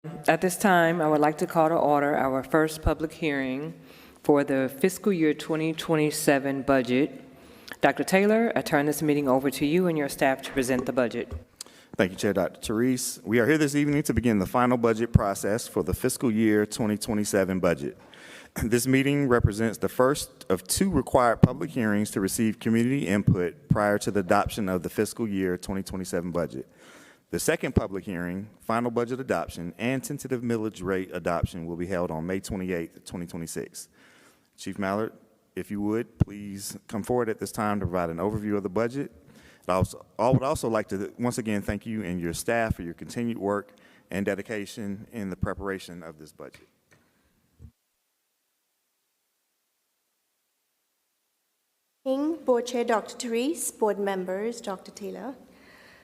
At this time, I would like to call to order our first public hearing for the fiscal year 2027 budget. Dr. Taylor, I turn this meeting over to you and your staff to present the budget. Thank you, Chair Dr. Therese. We are here this evening to begin the final budget process for the fiscal year 2027 budget. This meeting represents the first of two required public hearings to receive community input prior to the adoption of the fiscal year 2027 budget. The second public hearing, final budget adoption, and tentative millage rate adoption will be held on May 28, 2026. Chief Mallard, if you would, please come forward at this time to provide an overview of the budget. I would also like to once again thank you and your staff for your continued work and dedication in the preparation of this budget. Board Chair Dr. Therese, board members, Dr. Taylor,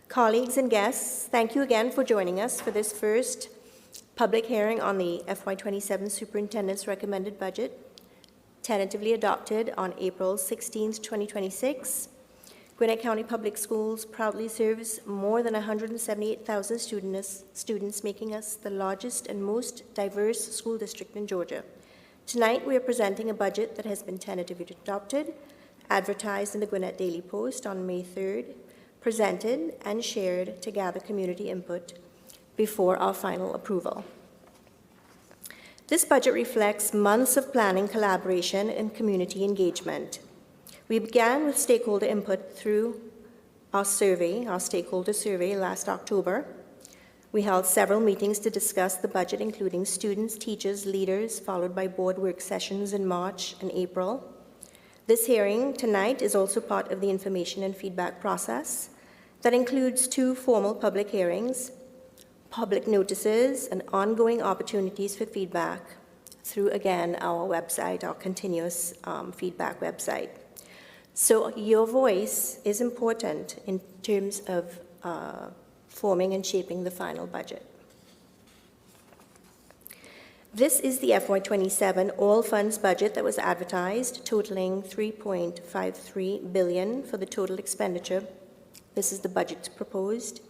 colleagues and guests, thank you again for joining us for this first public hearing on the FY2027 Superintendent's Recommended Budget, tentatively adopted on April 16, 2026. Gwinnett County Public Schools proudly serves more than 178,000 students, making us the largest and most diverse school district in Georgia. Tonight, we are presenting a budget that has been tentatively adopted, advertised in the Gwinnett Daily Post on May 3rd, presented and shared to gather community input before our final approval. This budget reflects months of planning, collaboration, and community engagement. We began with stakeholder input through our stakeholder survey last October. We held several meetings to discuss the budget, including students, teachers, leaders, followed by board work sessions in March and April. This hearing tonight is also part of the information and feedback process that includes two formal public hearings, public notices, and ongoing opportunities for feedback through, again, our website, our continuous feedback website. So your voice is important in terms of forming and shaping the final budget. This is the FY27 all-funds budget that was advertised, totaling $3.53 billion for the total expenditure. This is the budget proposed.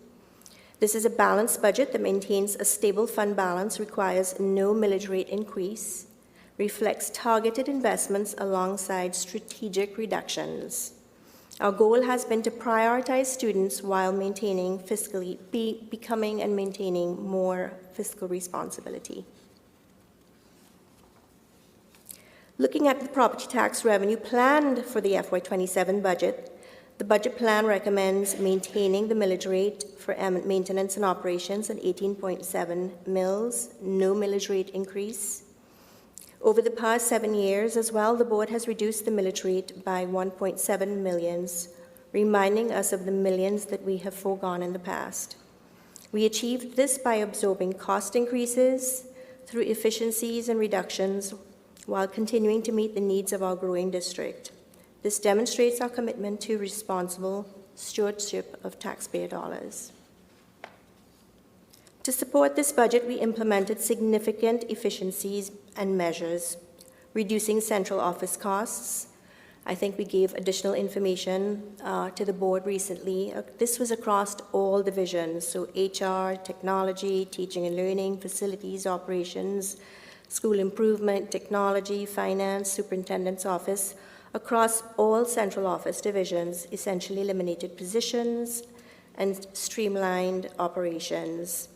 This is a balanced budget that maintains a stable fund balance, requires no millage rate increase, reflects targeted investments alongside strategic reductions. Our goal has been to prioritize students while maintaining becoming and maintaining more fiscal responsibility. Looking at the property tax revenue planned for the FY27 budget, the budget plan recommends maintaining the millage rate for maintenance and operations at 18.7 mils, no millage rate increase. Over the past 7 years as well, the board has reduced the millage rate by 1.7 millions, reminding us of the millions that we have foregone in the past. We achieved this by absorbing cost increases through efficiencies and reductions while continuing to meet the needs of our growing district. This demonstrates our commitment to responsible stewardship of taxpayer dollars. To support this budget, we implemented significant efficiencies and measures, reducing central office costs. I think we gave additional information to the board recently. This was across all divisions, so HR, technology, teaching and learning, facilities, operations, school improvement, technology, finance, superintendent's office. Across all central office divisions, essentially eliminated positions and streamlined operations.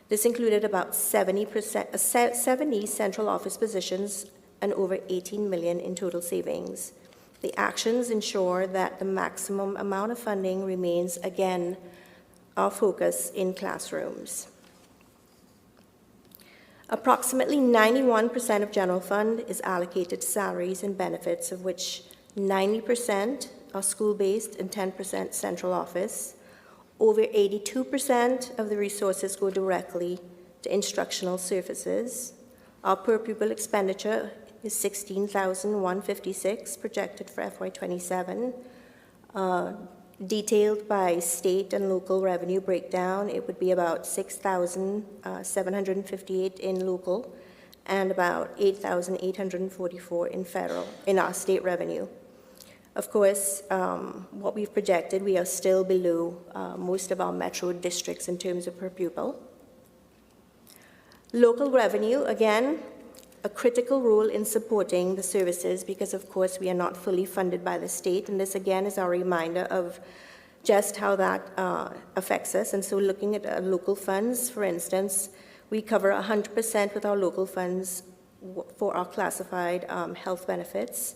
This included about 70 central office positions and over 18 million in total savings. The actions ensure that the maximum amount of funding remains, again, our focus in classrooms. Approximately 91% of general fund is allocated to salaries and benefits, of which 90% are school-based and 10% central office. Over 82% of the resources go directly to instructional services. Our per pupil expenditure is $16,156 projected for FY27. Detailed by state and local revenue breakdown, it would be about $6,758 in local and about $8,844 in our state revenue. Of course, what we've projected, we are still below most of our metro districts in terms of per pupil. Local revenue, again, a critical role in supporting the services because, of course, we are not fully funded by the state. And this, again, is our reminder of just how that affects us. And so looking at local funds, for instance, we cover 100% with our local funds for our classified health benefits.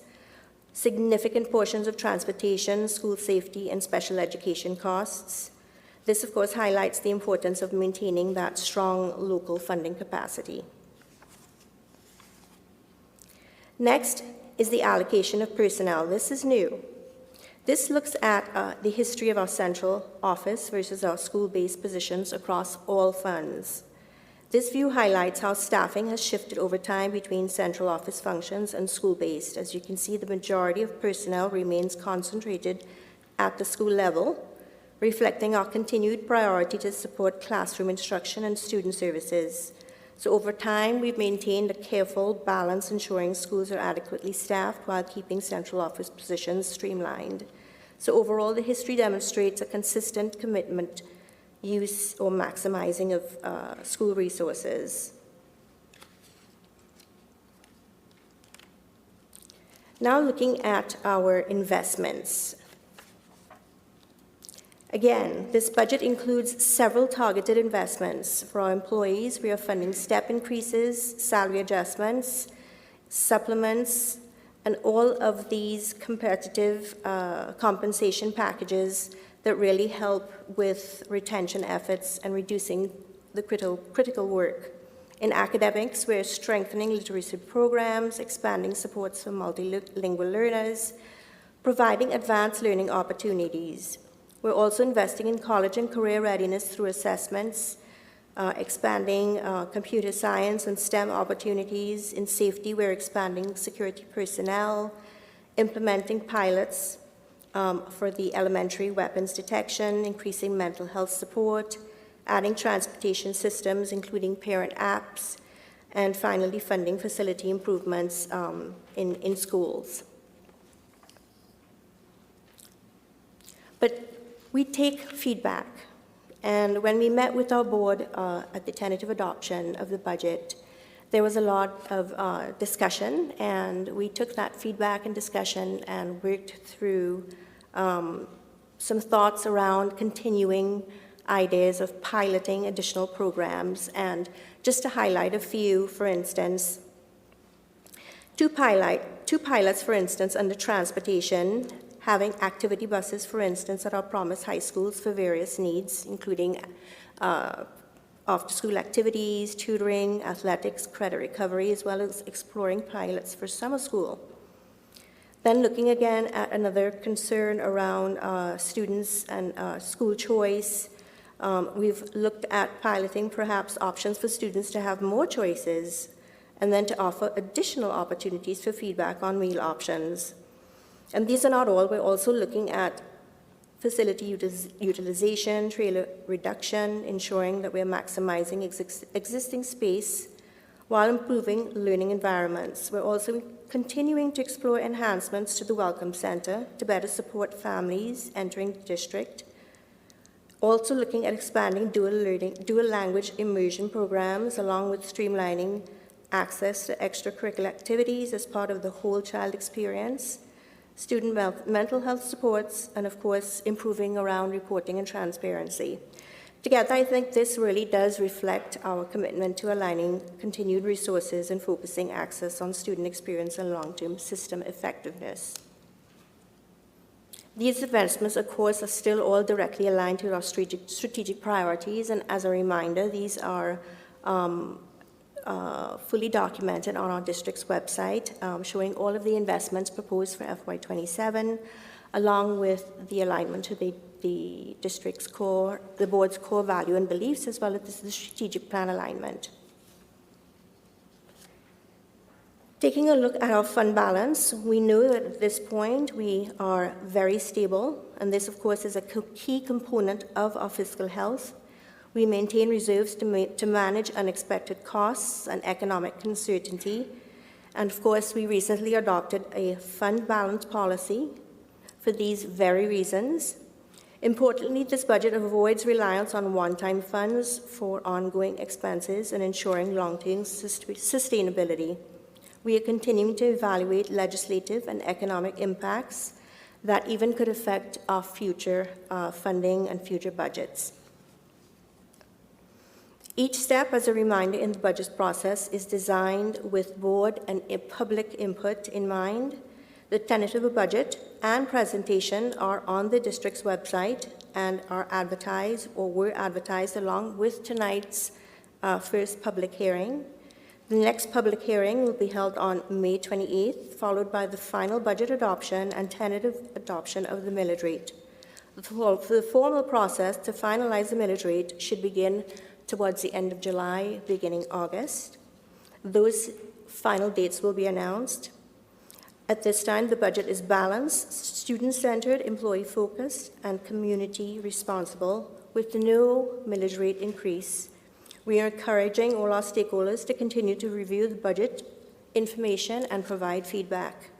Significant portions of transportation, school safety, and special education costs. This, of course, highlights the importance of maintaining that strong local funding capacity. Next is the allocation of personnel. This is new. This looks at the history of our central office versus our school-based positions across all funds. This view highlights how staffing has shifted over time between central office functions and school-based. As you can see, the majority of personnel remains concentrated at the school level, reflecting our continued priority to support classroom instruction and student services. So over time, we've maintained a careful balance, ensuring schools are adequately staffed while keeping central office positions streamlined. So overall, the history demonstrates a consistent commitment use or maximizing of school resources. Now looking at our investments. Again, this budget includes several targeted investments. For our employees, we are funding step increases, salary adjustments, supplements, and all of these competitive compensation packages that really help with retention efforts and reducing the critical work. In academics, we're strengthening literacy programs, expanding supports for multilingual learners, providing advanced learning opportunities. We're also investing in college and career readiness through assessments, expanding computer science and STEM opportunities. In safety, we're expanding security personnel, implementing pilots for the elementary weapons detection, increasing mental health support, adding transportation systems, including parent apps, and finally funding facility improvements in schools. But we take feedback, and when we met with our board at the tentative adoption of the budget, there was a lot of discussion, and we took that feedback and discussion and worked through some thoughts around continuing ideas of piloting additional programs. And just to highlight a few, for instance, two pilots, for instance, under transportation, having activity buses, for instance, at our Promise High Schools for various needs, including after-school activities, tutoring, athletics, credit recovery, as well as exploring pilots for summer school. Then looking again at another concern around students and school choice, we've looked at piloting perhaps options for students to have more choices and then to offer additional opportunities for feedback on meal options. And these are not all. We're also looking at facility utilization, trailer reduction, ensuring that we're maximizing existing space while improving learning environments. We're also continuing to explore enhancements to the Welcome Center to better support families entering the district. Also looking at expanding dual language immersion programs, along with streamlining access to extracurricular activities as part of the whole child experience, student mental health supports, and of course, improving around reporting and transparency. Together, I think this really does reflect our commitment to aligning continued resources and focusing access on student experience and long-term system effectiveness. These investments, of course, are still all directly aligned to our strategic priorities, and as a reminder, these are fully documented on our district's website, showing all of the investments proposed for FY27, along with the alignment to the district's the board's core value and beliefs, as well as the strategic plan alignment. Taking a look at our fund balance, we know that at this point we are very stable, and this, of course, is a key component of our fiscal health. We maintain reserves to manage unexpected costs and economic uncertainty. And of course, we recently adopted a fund balance policy for these very reasons. Importantly, this budget avoids reliance on one-time funds for ongoing expenses and ensuring long-term sustainability. We are continuing to evaluate legislative and economic impacts that even could affect our future funding and future budgets. Each step, as a reminder in the budget process, is designed with board and public input in mind. The tentative budget and presentation are on the district's website and are advertised or were advertised along with tonight's first public hearing. The next public hearing will be held on May 28th, followed by the final budget adoption and tentative adoption of the millage rate. The formal process to finalize the millage rate should begin towards the end of July, beginning August. Those final dates will be announced. At this time, the budget is balanced, student-centered, employee-focused, and community-responsible, with no millage rate increase. We are encouraging all our stakeholders to continue to review the budget information and provide feedback.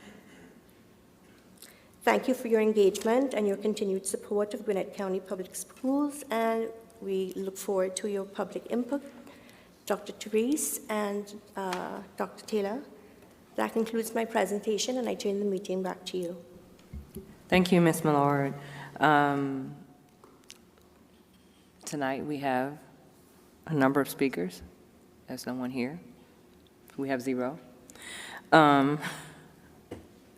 Thank you for your engagement and your continued support of Gwinnett County Public Schools, and we look forward to your public input. Dr. Therese and Dr. Taylor, that concludes my presentation, and I turn the meeting back to you. Thank you, Ms. Millard. Tonight we have a number of speakers. There's no one here. We have 0.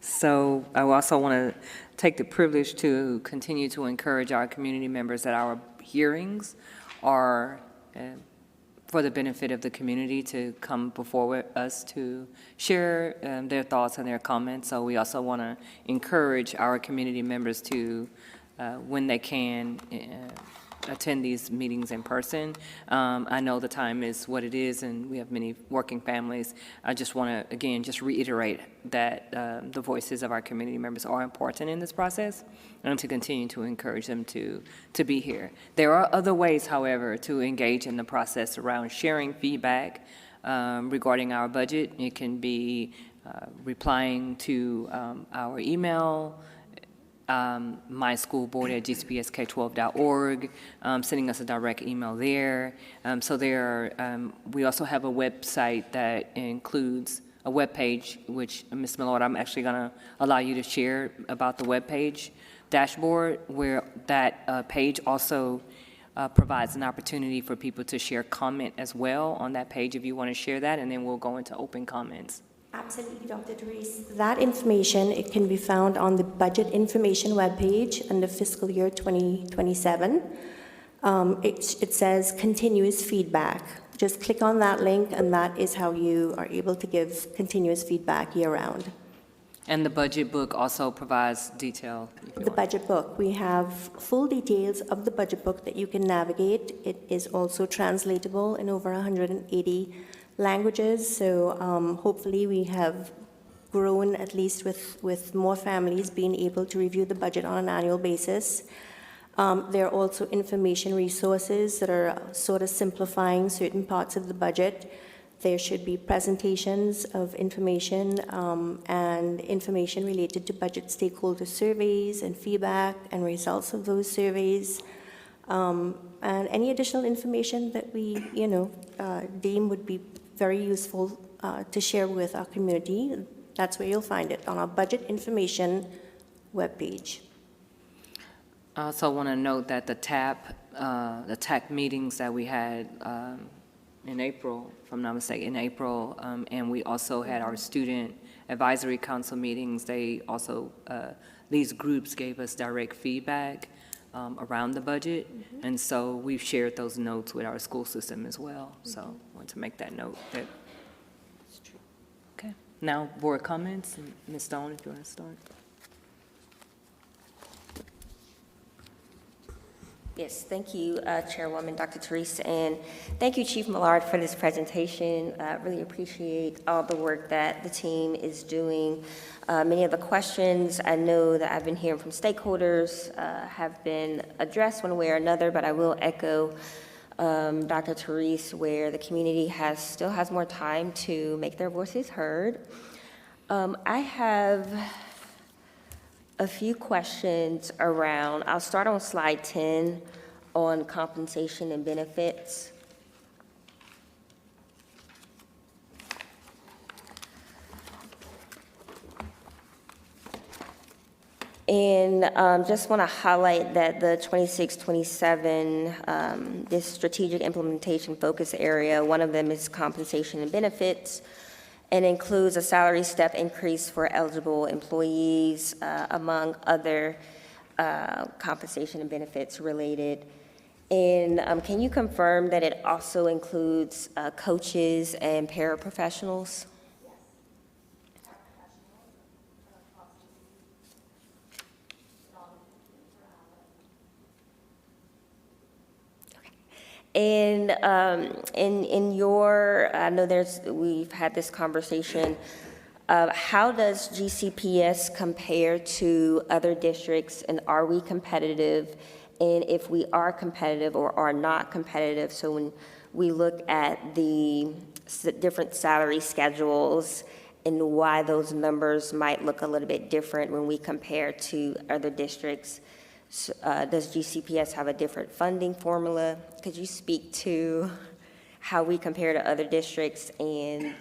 So I also want to take the privilege to continue to encourage our community members that our hearings are for the benefit of the community to come before us to share their thoughts and their comments. So we also want to encourage our community members to, when they can, attend these meetings in person. I know the time is what it is, and we have many working families. I just want to, again, just reiterate that the voices of our community members are important in this process, and to continue to encourage them to be here. There are other ways, however, to engage in the process around sharing feedback regarding our budget. It can be replying to our email, myschoolboard@gcpsk12.org, sending us a direct email there. So there are, we also have a website that includes a web page, which, Ms. Millard, I'm actually going to allow you to share about the web page dashboard, where that page also provides an opportunity for people to share comment as well on that page if you want to share that, and then we'll go into open comments. Absolutely, Dr. Therese. That information, it can be found on the budget information webpage under fiscal year 2027. It says continuous feedback. Just click on that link, and that is how you are able to give continuous feedback year-round. And the budget book also provides detail. The budget book, we have full details of the budget book that you can navigate. It is also translatable in over 180 languages, so hopefully we have grown at least with more families being able to review the budget on an annual basis. There are also information resources that are sort of simplifying certain parts of the budget. There should be presentations of information and information related to budget stakeholder surveys and feedback and results of those surveys. And any additional information that we, deem would be very useful to share with our community. That's where you'll find it, on our budget information webpage. I also want to note that the TAC meetings that we had in April, if I'm not mistaken, in April, and we also had our student advisory council meetings. They also, these groups gave us direct feedback around the budget, and so we've shared those notes with our school system as well. So I want to make that note. Okay. Now, board comments. Ms. Stone, if you want to start. Yes, thank you, Chairwoman Dr. Therese, and thank you, Chief Millard, for this presentation. I really appreciate all the work that the team is doing. Many of the questions I know that I've been hearing from stakeholders have been addressed one way or another, but I will echo Dr. Therese, where the community still has more time to make their voices heard. I have a few questions around, I'll start on slide 10 on compensation and benefits. And just want to highlight that the 26-27, this strategic implementation focus area, one of them is compensation and benefits, and includes a salary step increase for eligible employees, among other compensation and benefits related. And can you confirm that it also includes coaches and paraprofessionals? And in your, I know we've had this conversation, how does GCPS compare to other districts, and are we competitive? And if we are competitive or are not competitive, so when we look at the different salary schedules and why those numbers might look a little bit different when we compare to other districts, does GCPS have a different funding formula? Could you speak to how we compare to other districts and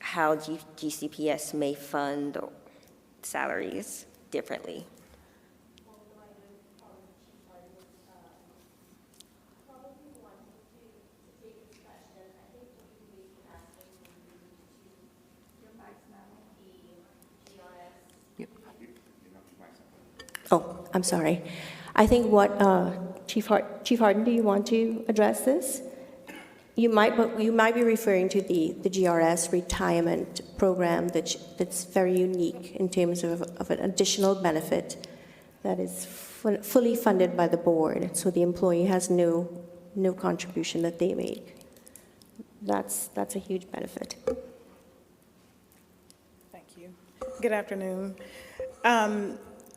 how GCPS may fund salaries differently? Oh, I'm sorry. I think what, Chief Harden, do you want to address this? You might be referring to the GRS retirement program that's very unique in terms of an additional benefit that is fully funded by the board, so the employee has no contribution that they make. That's a huge benefit. Thank you. Good afternoon.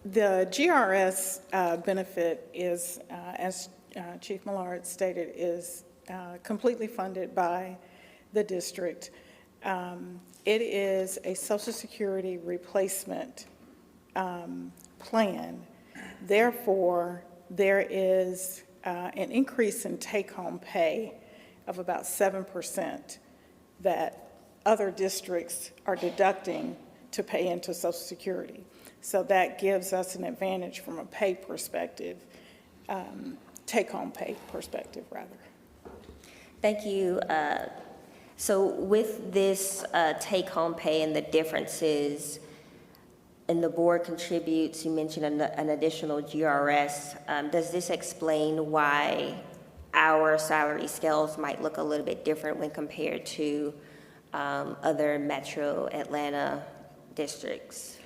The GRS benefit is, as Chief Millard stated, is completely funded by the district. It is a Social Security replacement plan. Therefore, there is an increase in take-home pay of about 7% that other districts are deducting to pay into Social Security. So that gives us an advantage from a pay perspective, take-home pay perspective, rather. Thank you. So with this take-home pay and the differences, and the board contributes, you mentioned an additional GRS, does this explain why our salary scales might look a little bit different when compared to other metro Atlanta districts?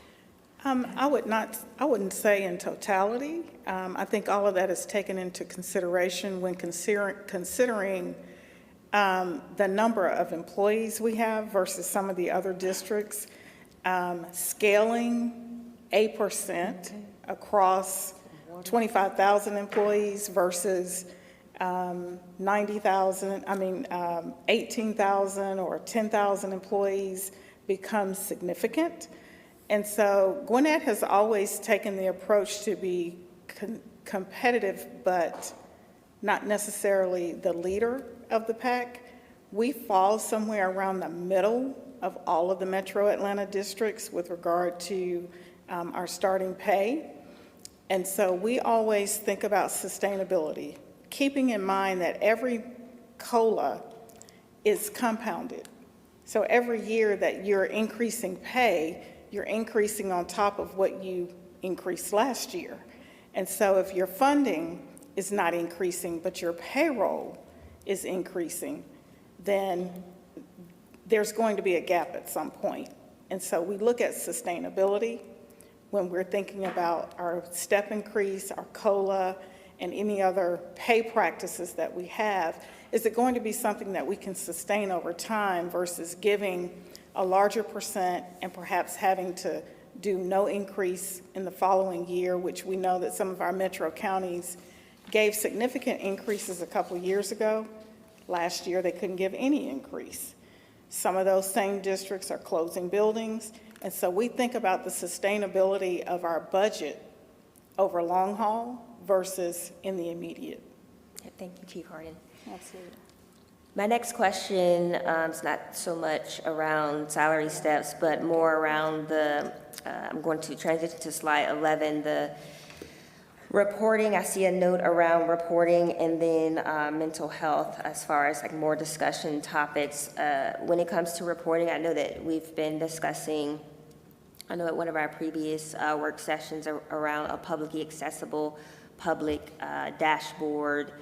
I wouldn't say in totality. I think all of that is taken into consideration when considering the number of employees we have versus some of the other districts. Scaling 8% across 25,000 employees versus 18,000 or 10,000 employees becomes significant. And so Gwinnett has always taken the approach to be competitive, but not necessarily the leader of the pack. We fall somewhere around the middle of all of the metro Atlanta districts with regard to our starting pay. And so we always think about sustainability, keeping in mind that every COLA is compounded. So every year that you're increasing pay, you're increasing on top of what you increased last year. And so if your funding is not increasing, but your payroll is increasing, then there's going to be a gap at some point. And so we look at sustainability when we're thinking about our step increase, our COLA, and any other pay practices that we have. Is it going to be something that we can sustain over time versus giving a larger percent and perhaps having to do no increase in the following year, which we know that some of our metro counties gave significant increases a couple years ago. Last year, they couldn't give any increase. Some of those same districts are closing buildings, And so we think about the sustainability of our budget over long haul versus in the immediate. Thank you, Chief Harden. Absolutely. My next question is not so much around salary steps, but more around I'm going to transition to slide 11, the reporting. I see a note around reporting and then mental health as far as like more discussion topics. When it comes to reporting, I know that we've been discussing, I know at one of our previous work sessions around a publicly accessible public dashboard,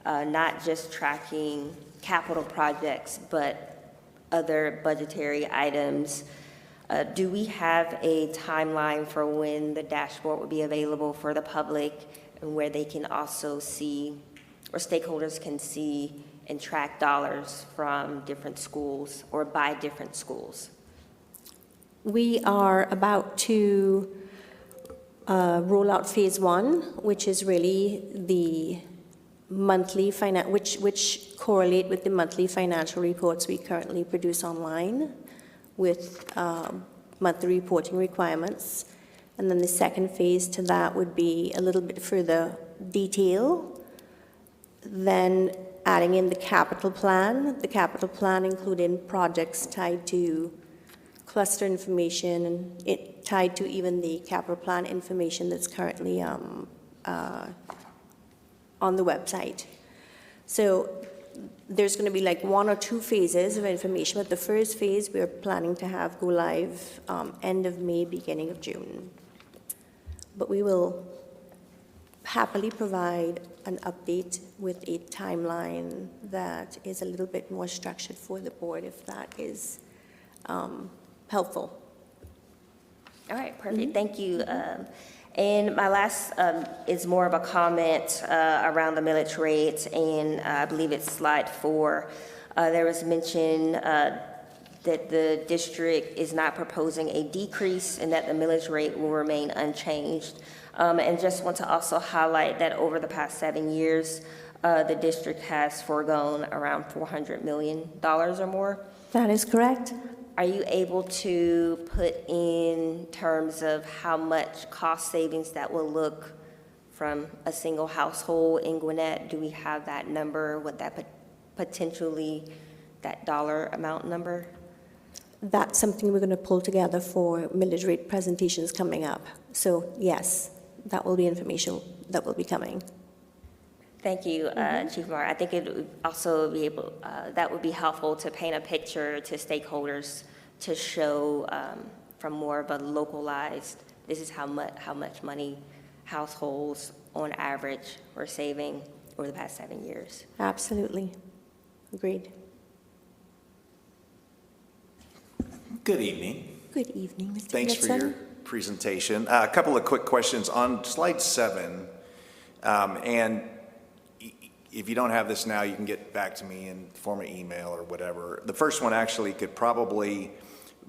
not just tracking capital projects, but other budgetary items. Do we have a timeline for when the dashboard will be available for the public and where they can also see, or stakeholders can see and track dollars from different schools or by different schools? We are about to roll out phase 1, which is really the monthly which correlate with the monthly financial reports we currently produce online with monthly reporting requirements. And then the second phase to that would be a little bit further detail, then adding in the capital plan including projects tied to cluster information and it tied to even the capital plan information that's currently on the website. So there's going to be like 1 or 2 phases of information, but the first phase we're planning to have go live end of May, beginning of June. But we will happily provide an update with a timeline that is a little bit more structured for the board if that is helpful. All right, perfect. Thank you. And my last is more of a comment around the millage rates, and I believe it's slide 4. There was mention that the district is not proposing a decrease and that the millage rate will remain unchanged. And just want to also highlight that over the past 7 years, the district has foregone around $400 million or more. That is correct. Are you able to put in terms of how much cost savings that will look from a single household in Gwinnett? Do we have that number? Would that potentially, that dollar amount number? That's something we're going to pull together for millage rate presentations coming up. So yes, that will be information that will be coming. Thank you, Chief Marr. I think it would also be that would be helpful to paint a picture to stakeholders to show from more of a localized, this is how much money households on average were saving over the past 7 years. Absolutely. Agreed. Good evening. Good evening, Mr. Thanks for Knudsen. your presentation. A couple of quick questions on slide 7. And if you don't have this now, you can get back to me in the form of email or whatever. The first one actually could probably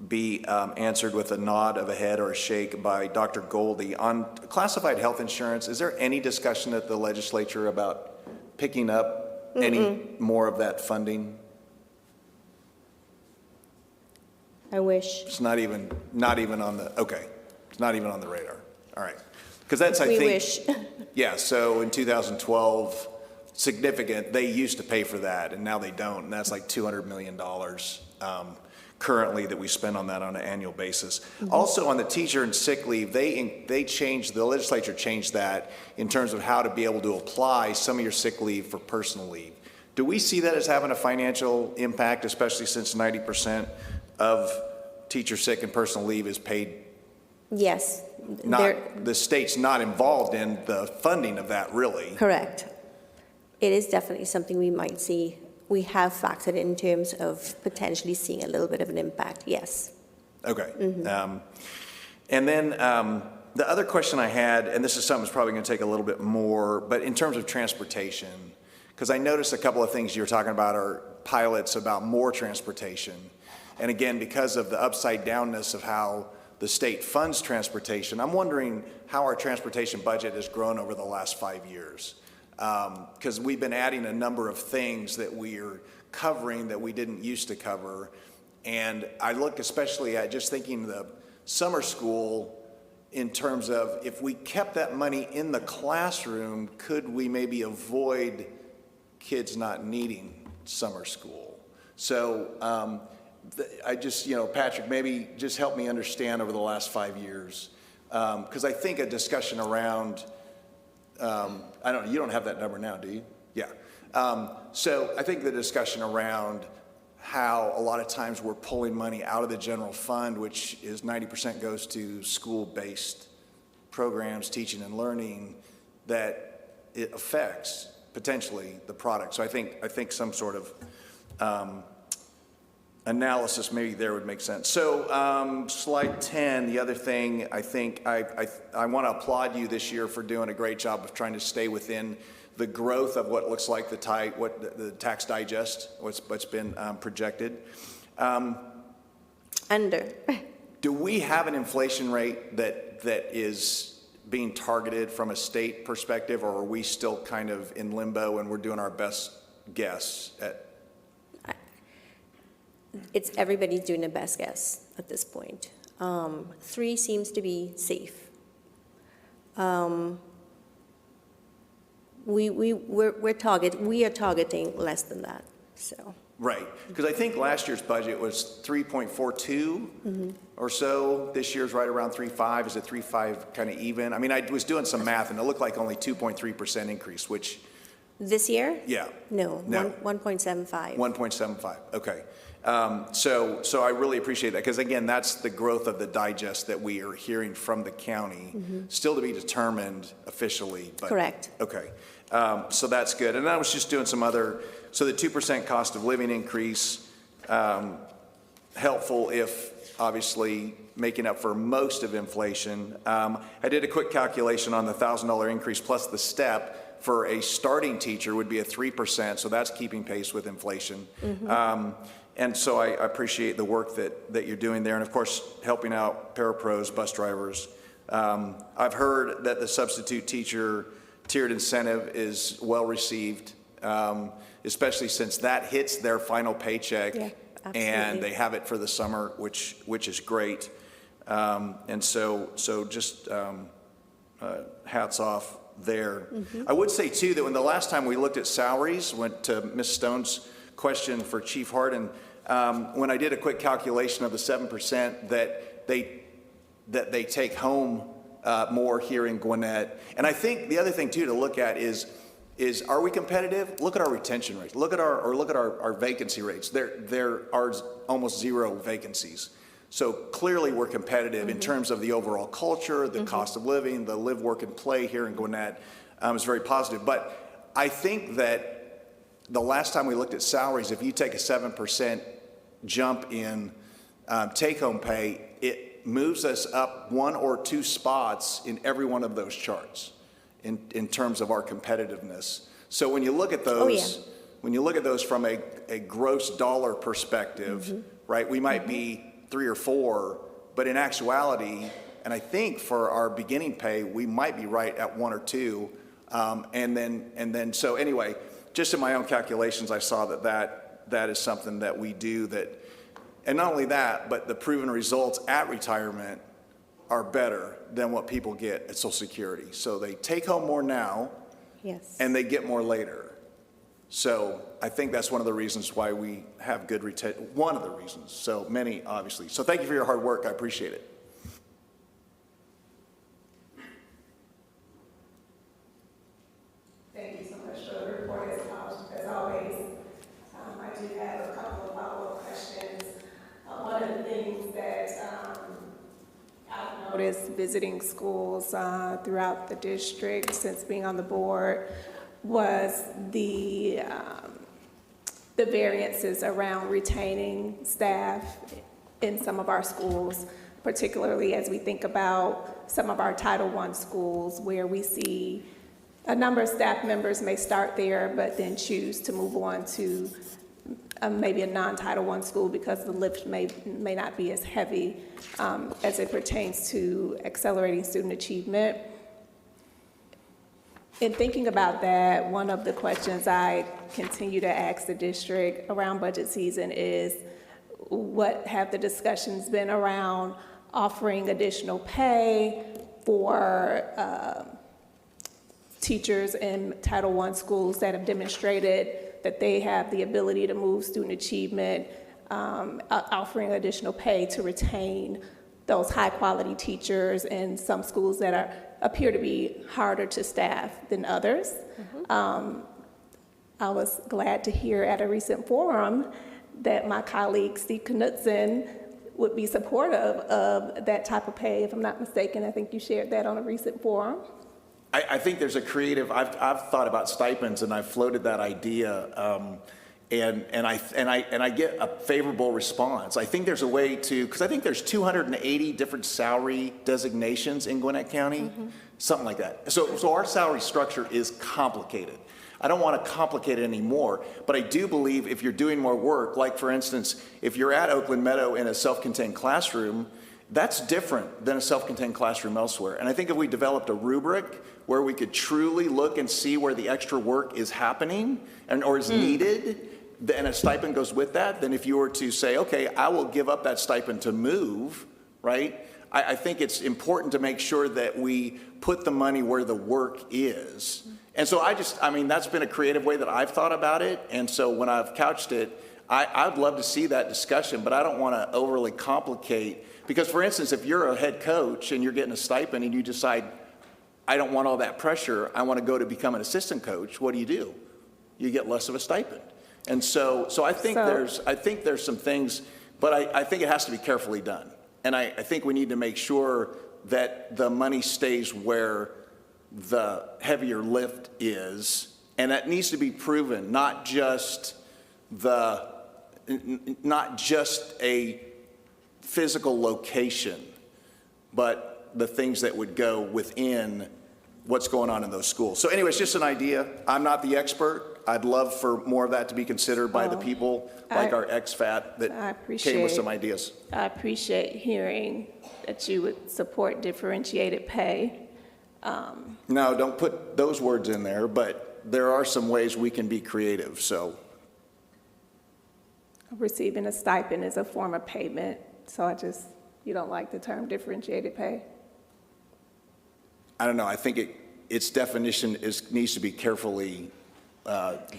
be answered with a nod of a head or a shake by Dr. Goldie. On classified health insurance, is there any discussion at the legislature about picking up any more of that funding? I wish. It's not even on the, okay, it's not even on the radar. All right. Because that's, I We think. wish. Yeah, so in 2012, significant, they used to pay for that, and now they don't, and that's like $200 million currently that we spend on that on an annual basis. Also, on the teacher and sick leave, they changed, the legislature changed that in terms of how to be able to apply some of your sick leave for personal leave. Do we see that as having a financial impact, especially since 90% of teacher sick and personal leave is paid? Yes. The state's not involved in the funding of that, really. Correct. It is definitely something we might see. We have factored in terms of potentially seeing a little bit of an impact, yes. Okay. And then the other question I had, and this is something that's probably going to take a little bit more, but in terms of transportation, because I noticed a couple of things you were talking about are pilots about more transportation. And again, because of the upside downness of how the state funds transportation, I'm wondering how our transportation budget has grown over the last 5 years. Because we've been adding a number of things that we're covering that we didn't used to cover. And I look especially at just thinking summer school in terms of if we kept that money in the classroom, could we maybe avoid kids not needing summer school? So I just, Patrick, maybe just help me understand over the last 5 years. Because I think a discussion around, I don't know, you don't have that number now, do you? Yeah. So I think the discussion around how a lot of times we're pulling money out of the general fund, which is 90% goes to school-based programs, teaching and learning, that it affects potentially the product. So I think some sort of analysis maybe there would make sense. So slide 10, the other thing, I think I want to applaud you this year for doing a great job of trying to stay within the growth of what looks like the tax digest, what's been projected. Under. Do we have an inflation rate that is being targeted from a state perspective, or are we still kind of in limbo and we're doing our best guess at? It's everybody's doing their best guess at this point. 3 seems to be safe. We are targeting less than that, so. Right, because I think last year's budget was 3.42 or so. This year's right around 3.5. Is it 3.5 kind of even? I mean, I was doing some math and it looked like only 2.3% increase, which. This year? Yeah. No, No. 1.75. 1.75, okay. So I really appreciate that, because again, that's the growth of the digest that we are hearing from the county, still to be determined officially. But, Correct. Okay, so that's good. And I was just doing some other, so the 2% cost of living increase, helpful if obviously making up for most of inflation. I did a quick calculation on the $1,000 increase plus the step for a starting teacher would be a 3%, so that's keeping pace with inflation. And so I appreciate the work that you're doing there, and of course, helping out parapros, bus drivers. I've heard that the substitute teacher tiered incentive is well received, especially since that hits their final paycheck, and they have it for the summer, which is great. And so just hats off there. I would say too that when the last time we looked at salaries, went to Ms. Stone's question for Chief Harden, when I did a quick calculation of the 7% that they take home more here in Gwinnett. And I think the other thing too to look at is are we competitive? Look at our retention rates. Look at our vacancy rates. There are almost 0 vacancies. So clearly we're competitive in terms of the overall culture, the cost of living, the live, work, and play here in Gwinnett is very positive. But I think that the last time we looked at salaries, if you take a 7% jump in take-home pay, it moves us up 1 or 2 spots in every one of those charts in terms of our competitiveness. So when you look at those, when you look at those from a gross dollar perspective, right, we might be 3 or 4, but in actuality, and I think for our beginning pay, we might be right at 1 or 2, and then so anyway. Just in my own calculations, I saw that is something that we do that, and not only that, but the proven results at retirement are better than what people get at Social Security. So they take home more now, and they get more later. So I think that's one of the reasons why we have good retention, one of the reasons, so many obviously. So thank you for your hard work, I appreciate it. Thank you so much for the report as always. I do have a couple of follow-up questions. One of the things that I've noticed visiting schools throughout the district since being on the board was the variances around retaining staff in some of our schools, particularly as we think about some of our Title I schools where we see a number of staff members may start there, but then choose to move on to maybe a non-Title I school because the lift may not be as heavy as it pertains to accelerating student achievement. In thinking about that, one of the questions I continue to ask the district around budget season is, what have the discussions been around offering additional pay for teachers in Title I schools that have demonstrated that they have the ability to move student achievement, offering additional pay to retain those high-quality teachers in some schools that appear to be harder to staff than others. I was glad to hear at a recent forum that my colleague Steve Knudsen would be supportive of that type of pay, if I'm not mistaken. I think you shared that on a recent forum. I think there's a creative, I've thought about stipends and I've floated that idea, and I get a favorable response. I think there's a way to, because I think there's 280 different salary designations in Gwinnett County, something like that. So our salary structure is complicated. I don't want to complicate it anymore, but I do believe if you're doing more work, like for instance, if you're at Oakland Meadow in a self-contained classroom, that's different than a self-contained classroom elsewhere. And I think if we developed a rubric where we could truly look and see where the extra work is happening or is needed, and a stipend goes with that, then if you were to say, okay, I will give up that stipend to move, right? I think it's important to make sure that we put the money where the work is. And so I mean, that's been a creative way that I've thought about it. And so when I've couched it, I'd love to see that discussion, but I don't want to overly complicate. Because for instance, if you're a head coach and you're getting a stipend and you decide, I don't want all that pressure, I want to go to become an assistant coach, what do? You get less of a stipend. And so I think there's some things, but I think it has to be carefully done. And I think we need to make sure that the money stays where the heavier lift is, and that needs to be proven, not just a physical location, but the things that would go within what's going on in those schools. So anyway, it's just an idea. I'm not the expert. I'd love for more of that to be considered by the people like our ex-FAT that came with some ideas. I appreciate hearing that you would support differentiated pay. No, don't put those words in there, but there are some ways we can be creative, so. Receiving a stipend is a form of payment, so you don't like the term differentiated pay? I don't know, I think its definition needs to be carefully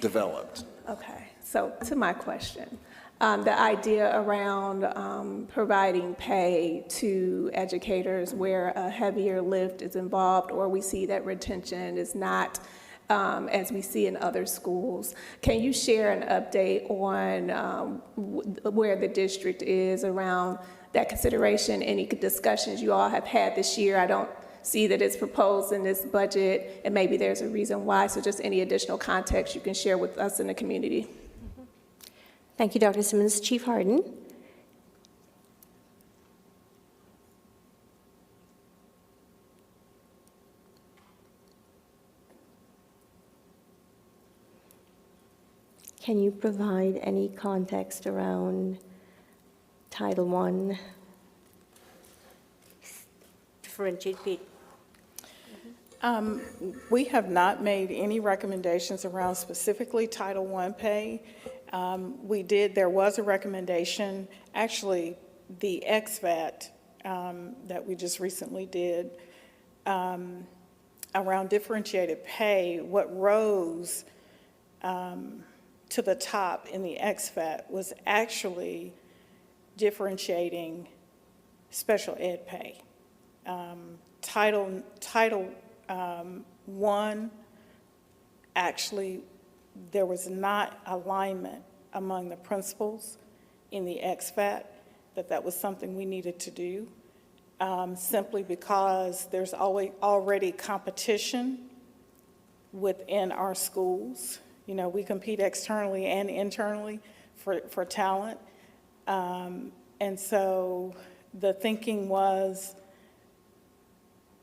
developed. Okay, so to my question, the idea around providing pay to educators where a heavier lift is involved, or we see that retention is not as we see in other schools. Can you share an update on where the district is around that consideration? Any discussions you all have had this year? I don't see that it's proposed in this budget, and maybe there's a reason why, so just any additional context you can share with us in the community. Thank you, Dr. Simmons. Chief Harden. Can you provide any context around Title I differentiated pay? We have not made any recommendations around specifically Title I pay. There was a recommendation, actually, the XVAT that we just recently did around differentiated pay. What rose to the top in the XVAT was actually differentiating special ed pay. Title I, actually, there was not alignment among the principals in the XVAT that was something we needed to do, simply because there's already competition within our schools. You know, we compete externally and internally for talent. And so the thinking was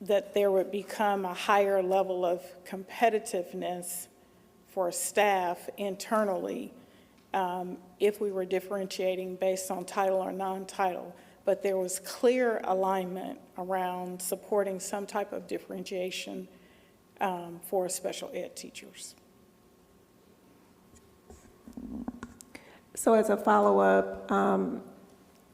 that there would become a higher level of competitiveness for staff internally if we were differentiating based on title or non-title. But there was clear alignment around supporting some type of differentiation for special ed teachers. So as a follow-up,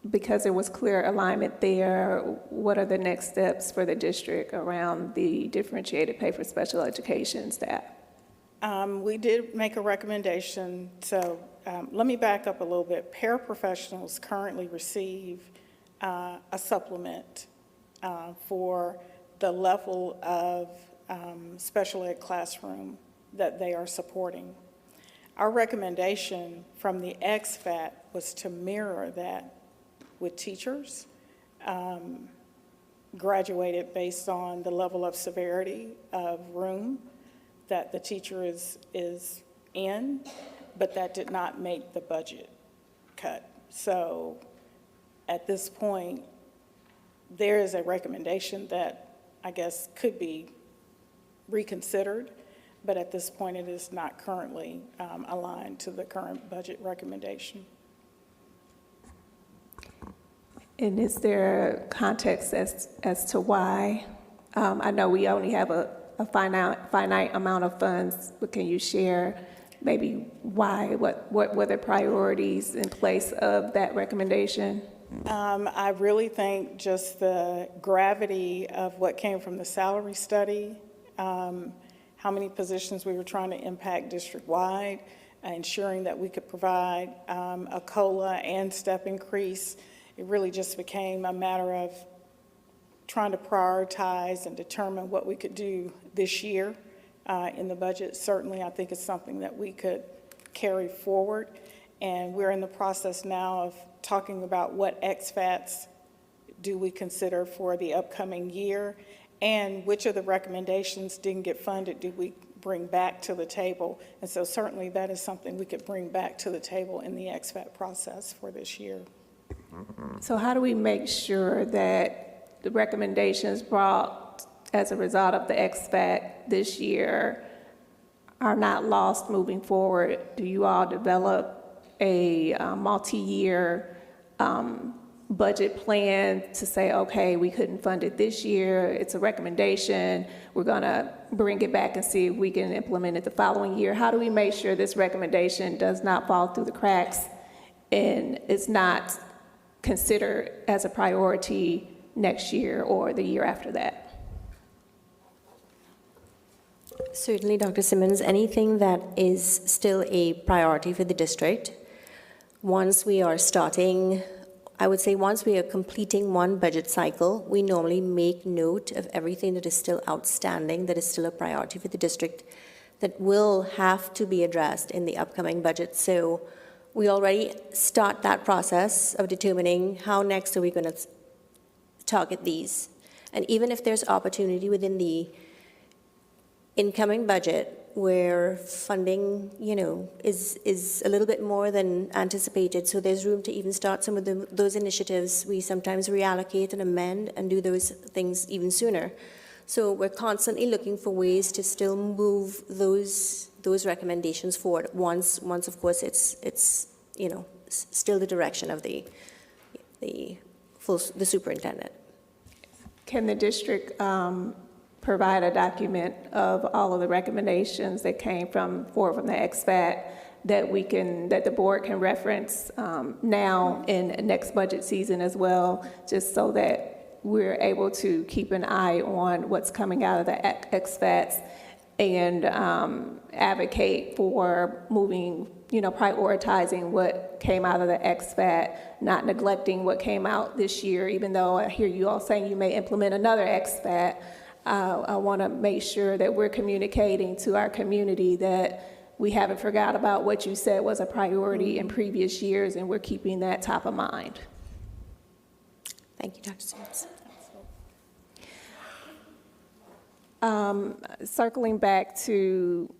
because there was clear alignment there, what are the next steps for the district around the differentiated pay for special education staff? We did make a recommendation, so let me back up a little bit. Paraprofessionals currently receive a supplement for the level of special ed classroom that they are supporting. Our recommendation from the XFAT was to mirror that with teachers, graduated based on the level of severity of room that the teacher is in, but that did not make the budget cut. So at this point, there is a recommendation that I guess could be reconsidered, but at this point, it is not currently aligned to the current budget recommendation. And is there context as to why? I know we only have a finite amount of funds, but can you share maybe why, what were the priorities in place of that recommendation? I really think just the gravity of what came from the salary study, how many positions we were trying to impact district-wide, ensuring that we could provide a COLA and step increase. It really just became a matter of trying to prioritize and determine what we could do this year in the budget. Certainly, I think it's something that we could carry forward. And we're in the process now of talking about what XFATs do we consider for the upcoming year, and which of the recommendations didn't get funded do we bring back to the table. And so certainly that is something we could bring back to the table in the XFAT process for this year. So how do we make sure that the recommendations brought as a result of the XFAT this year are not lost moving forward? Do you all develop a multi-year budget plan to say, okay, we couldn't fund it this year, it's a recommendation, we're gonna bring it back and see if we can implement it the following year? How do we make sure this recommendation does not fall through the cracks and is not considered as a priority next year or the year after that? Certainly, Dr. Simmons, anything that is still a priority for the district, once we are starting, I would say once we are completing one budget cycle, we normally make note of everything that is still outstanding, that is still a priority for the district, that will have to be addressed in the upcoming budget. So we already start that process of determining how next are we going to target these. And even if there's opportunity within the incoming budget where funding, is a little bit more than anticipated, so there's room to even start some of those initiatives, we sometimes reallocate and amend and do those things even sooner. So we're constantly looking for ways to still move those recommendations forward once of course it's still the direction of the superintendent. Can the district provide a document of all of the recommendations that came from the XFAT that the board can reference now in next budget season as well, just so that we're able to keep an eye on what's coming out of the XFATs and advocate for moving, prioritizing what came out of the XFAT, not neglecting what came out this year, even though I hear you all saying you may implement another XFAT. I want to make sure that we're communicating to our community that we haven't forgot about what you said was a priority in previous years, and we're keeping that top of mind. Thank you, Dr. Simmons. Circling back to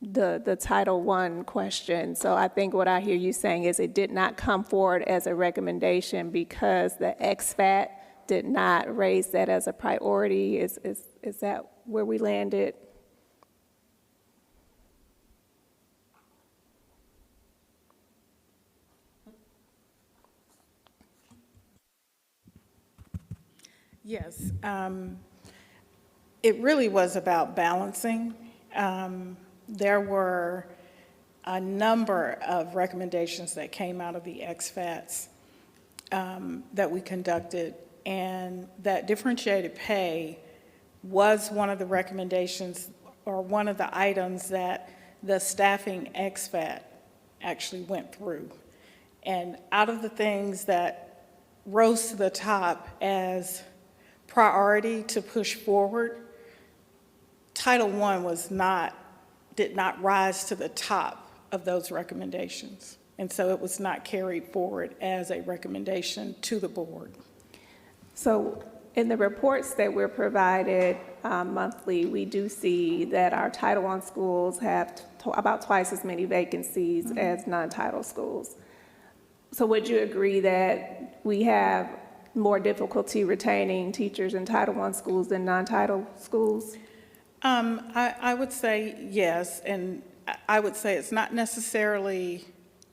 the Title I question, so I think what I hear you saying is it did not come forward as a recommendation because the XFAT did not raise that as a priority. Is that where we landed? Yes, it really was about balancing. There were a number of recommendations that came out of the XFATs that we conducted, and that differentiated pay was one of the recommendations or one of the items that the staffing expat actually went through. And out of the things that rose to the top as priority to push forward, Title I did not rise to the top of those recommendations. And so it was not carried forward as a recommendation to the board. So in the reports that we're provided monthly, we do see that our Title I schools have about twice as many vacancies as non-title schools. So would you agree that we have more difficulty retaining teachers in Title I schools than non-title schools? I would say yes, and I would say it's not necessarily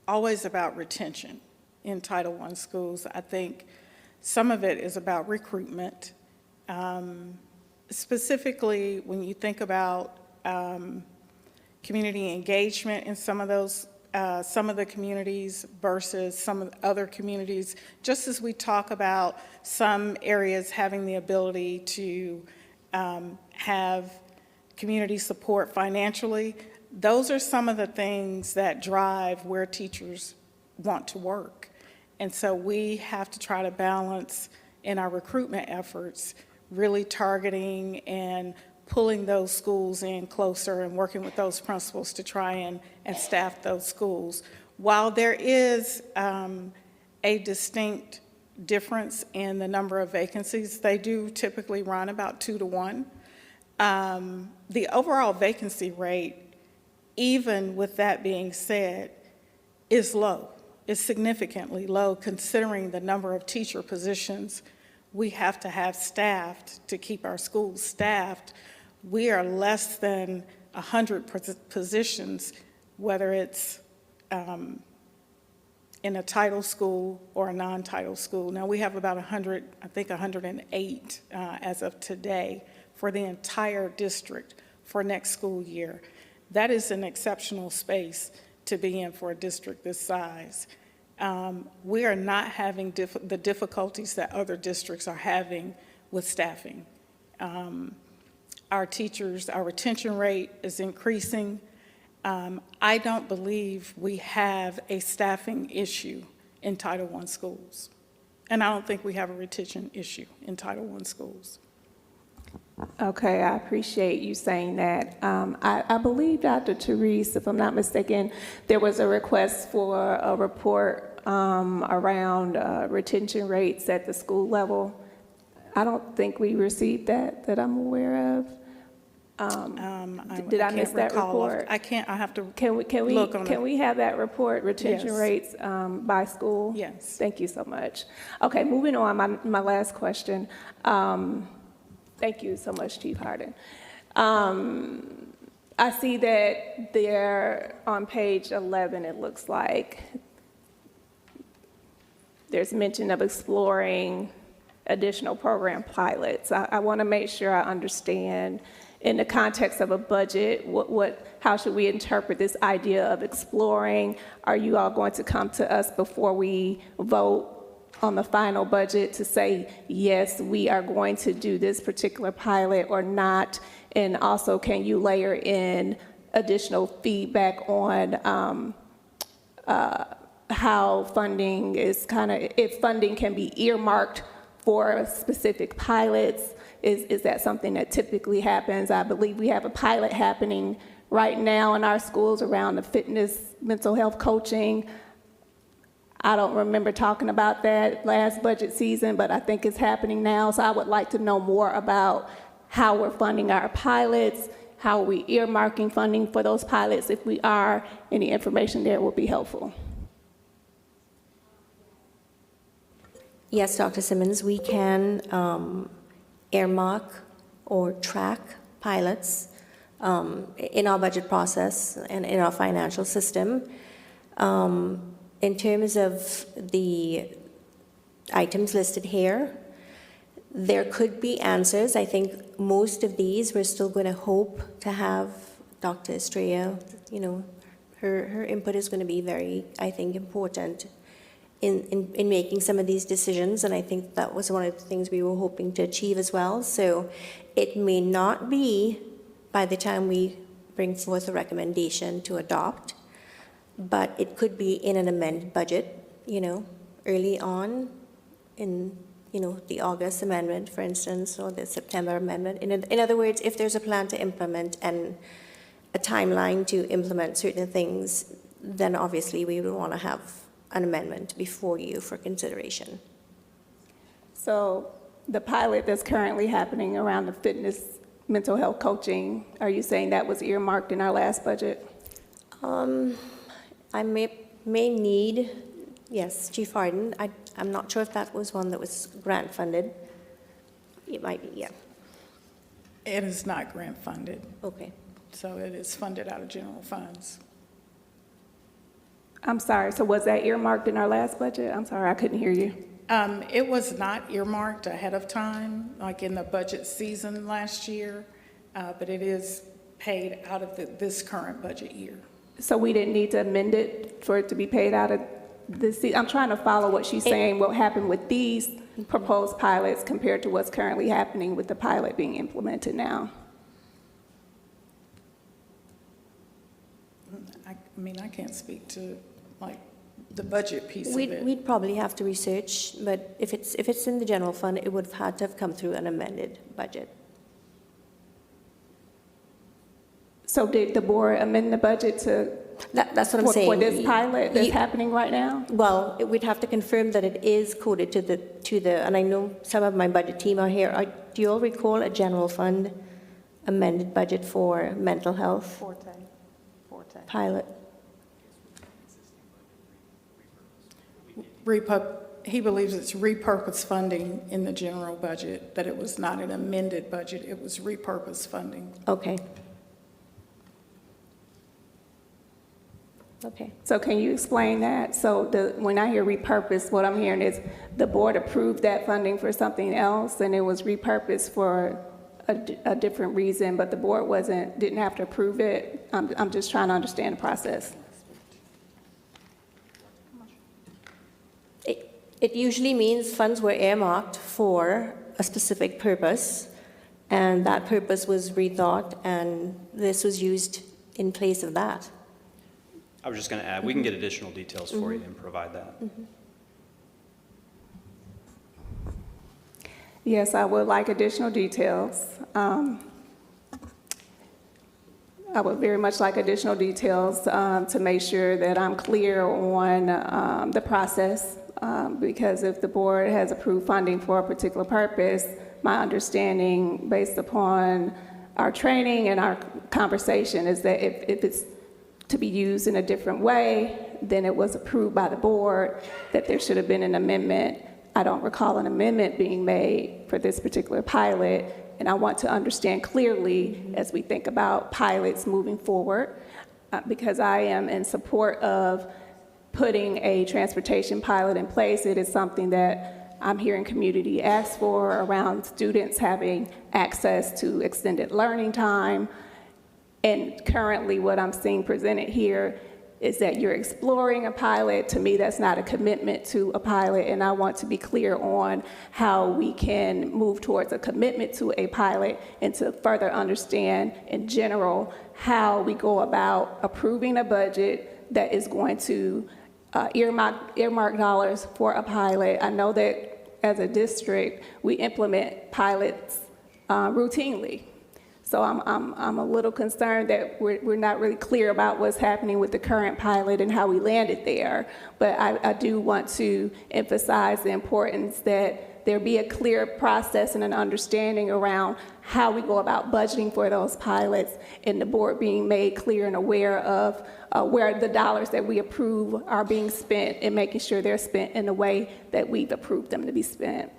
always about retention in Title I schools. I think some of it is about recruitment. Specifically, when you think about community engagement in some of the communities versus some of the other communities, just as we talk about some areas having the ability to have community support financially, those are some of the things that drive where teachers want to work. And so we have to try to balance in our recruitment efforts, really targeting and pulling those schools in closer and working with those principals to try and staff those schools. While there is a distinct difference in the number of vacancies, they do typically run about 2 to 1. The overall vacancy rate, even with that being said, is low. It's significantly low considering the number of teacher positions we have to have staffed to keep our schools staffed. We are less than 100 positions, whether it's in a title school or a non-title school. Now we have about 100, I think 108 as of today for the entire district for next school year. That is an exceptional space to be in for a district this size. We are not having the difficulties that other districts are having with staffing. Our teachers, our retention rate is increasing. I don't believe we have a staffing issue in Title I schools. And I don't think we have a retention issue in Title I schools. Okay, I appreciate you saying that. I believe, Dr. Therese, if I'm not mistaken, there was a request for a report around retention rates at the school level. I don't think we received that I'm aware of. Did I miss that report? I can't, I have to Can we have that report, retention Yes. rates by school? Yes. Thank you so much. Okay, moving on, my last question. Thank you so much, Chief Harden. I see that there on page 11, it looks like there's mention of exploring additional program pilots. I want to make sure I understand in the context of a budget, how should we interpret this idea of exploring? Are you all going to come to us before we vote on the final budget to say, yes, we are going to do this particular pilot or not? And also, can you layer in additional feedback on how funding is if funding can be earmarked for specific pilots? Is that something that typically happens? I believe we have a pilot happening right now in our schools around the fitness, mental health coaching. I don't remember talking about that last budget season, but I think it's happening now. So I would like to know more about how we're funding our pilots, how are we earmarking funding for those pilots. If we are, any information there will be helpful. Yes, Dr. Simmons, we can earmark or track pilots in our budget process and in our financial system. In terms of the items listed here, there could be answers. I think most of these we're still going to hope to have Dr. Estrella, her input is going to be very, I think, important in making some of these decisions, and I think that was one of the things we were hoping to achieve as well. So it may not be by the time we bring forth a recommendation to adopt, but it could be in an amended budget, early on in, the August amendment, for instance, or the September amendment. In other words, if there's a plan to implement and a timeline to implement certain things, then obviously we would want to have an amendment before you for consideration. So the pilot that's currently happening around the fitness, mental health coaching, are you saying that was earmarked in our last budget? I may need, yes, Chief Harden, I'm not sure if that was one that was grant funded. It might be, yeah. It is not grant funded, Okay. so it is funded out of general funds. I'm sorry, so was that earmarked in our last budget? I'm sorry, I couldn't hear you. It was not earmarked ahead of time, like in the budget season last year, but it is paid out of this current budget year. So we didn't need to amend it for it to be paid out of this? I'm trying to follow what she's saying, what happened with these proposed pilots compared to what's currently happening with the pilot being implemented now. I can't speak to, the budget piece of it. We'd probably have to research, but if it's in the general fund, it would have had to have come through an amended budget. So did the board amend the budget to? That's what I'm for saying. this pilot that's happening right now? Well, we'd have to confirm that it is coded to the, and I know some of my budget team are here. Do you all recall a general fund amended budget for mental health? 410. Pilot. He believes it's repurposed funding in the general budget, that it was not an amended budget, it was repurposed funding. Okay. Okay. So can you explain that? So when I hear repurpose, what I'm hearing is the board approved that funding for something else and it was repurposed for a different reason, but the board didn't have to approve it. I'm just trying to understand the process. It usually means funds were earmarked for a specific purpose, and that purpose was rethought, and this was used in place of that. I was just going to add, we can get additional details for you and provide that. Yes, I would like additional details. I would very much like additional details to make sure that I'm clear on the process, because if the board has approved funding for a particular purpose, my understanding based upon our training and our conversation is that if it's to be used in a different way than it was approved by the board, that there should have been an amendment. I don't recall an amendment being made for this particular pilot, and I want to understand clearly as we think about pilots moving forward, because I am in support of putting a transportation pilot in place. It is something that I'm hearing community ask for around students having access to extended learning time. And currently what I'm seeing presented here is that you're exploring a pilot. To me, that's not a commitment to a pilot, and I want to be clear on how we can move towards a commitment to a pilot and to further understand in general how we go about approving a budget that is going to earmark dollars for a pilot. I know that as a district, we implement pilots routinely. So I'm a little concerned that we're not really clear about what's happening with the current pilot and how we landed there. But I do want to emphasize the importance that there be a clear process and an understanding around how we go about budgeting for those pilots, and the board being made clear and aware of where the dollars that we approve are being spent and making sure they're spent in the way that we've approved them to be spent.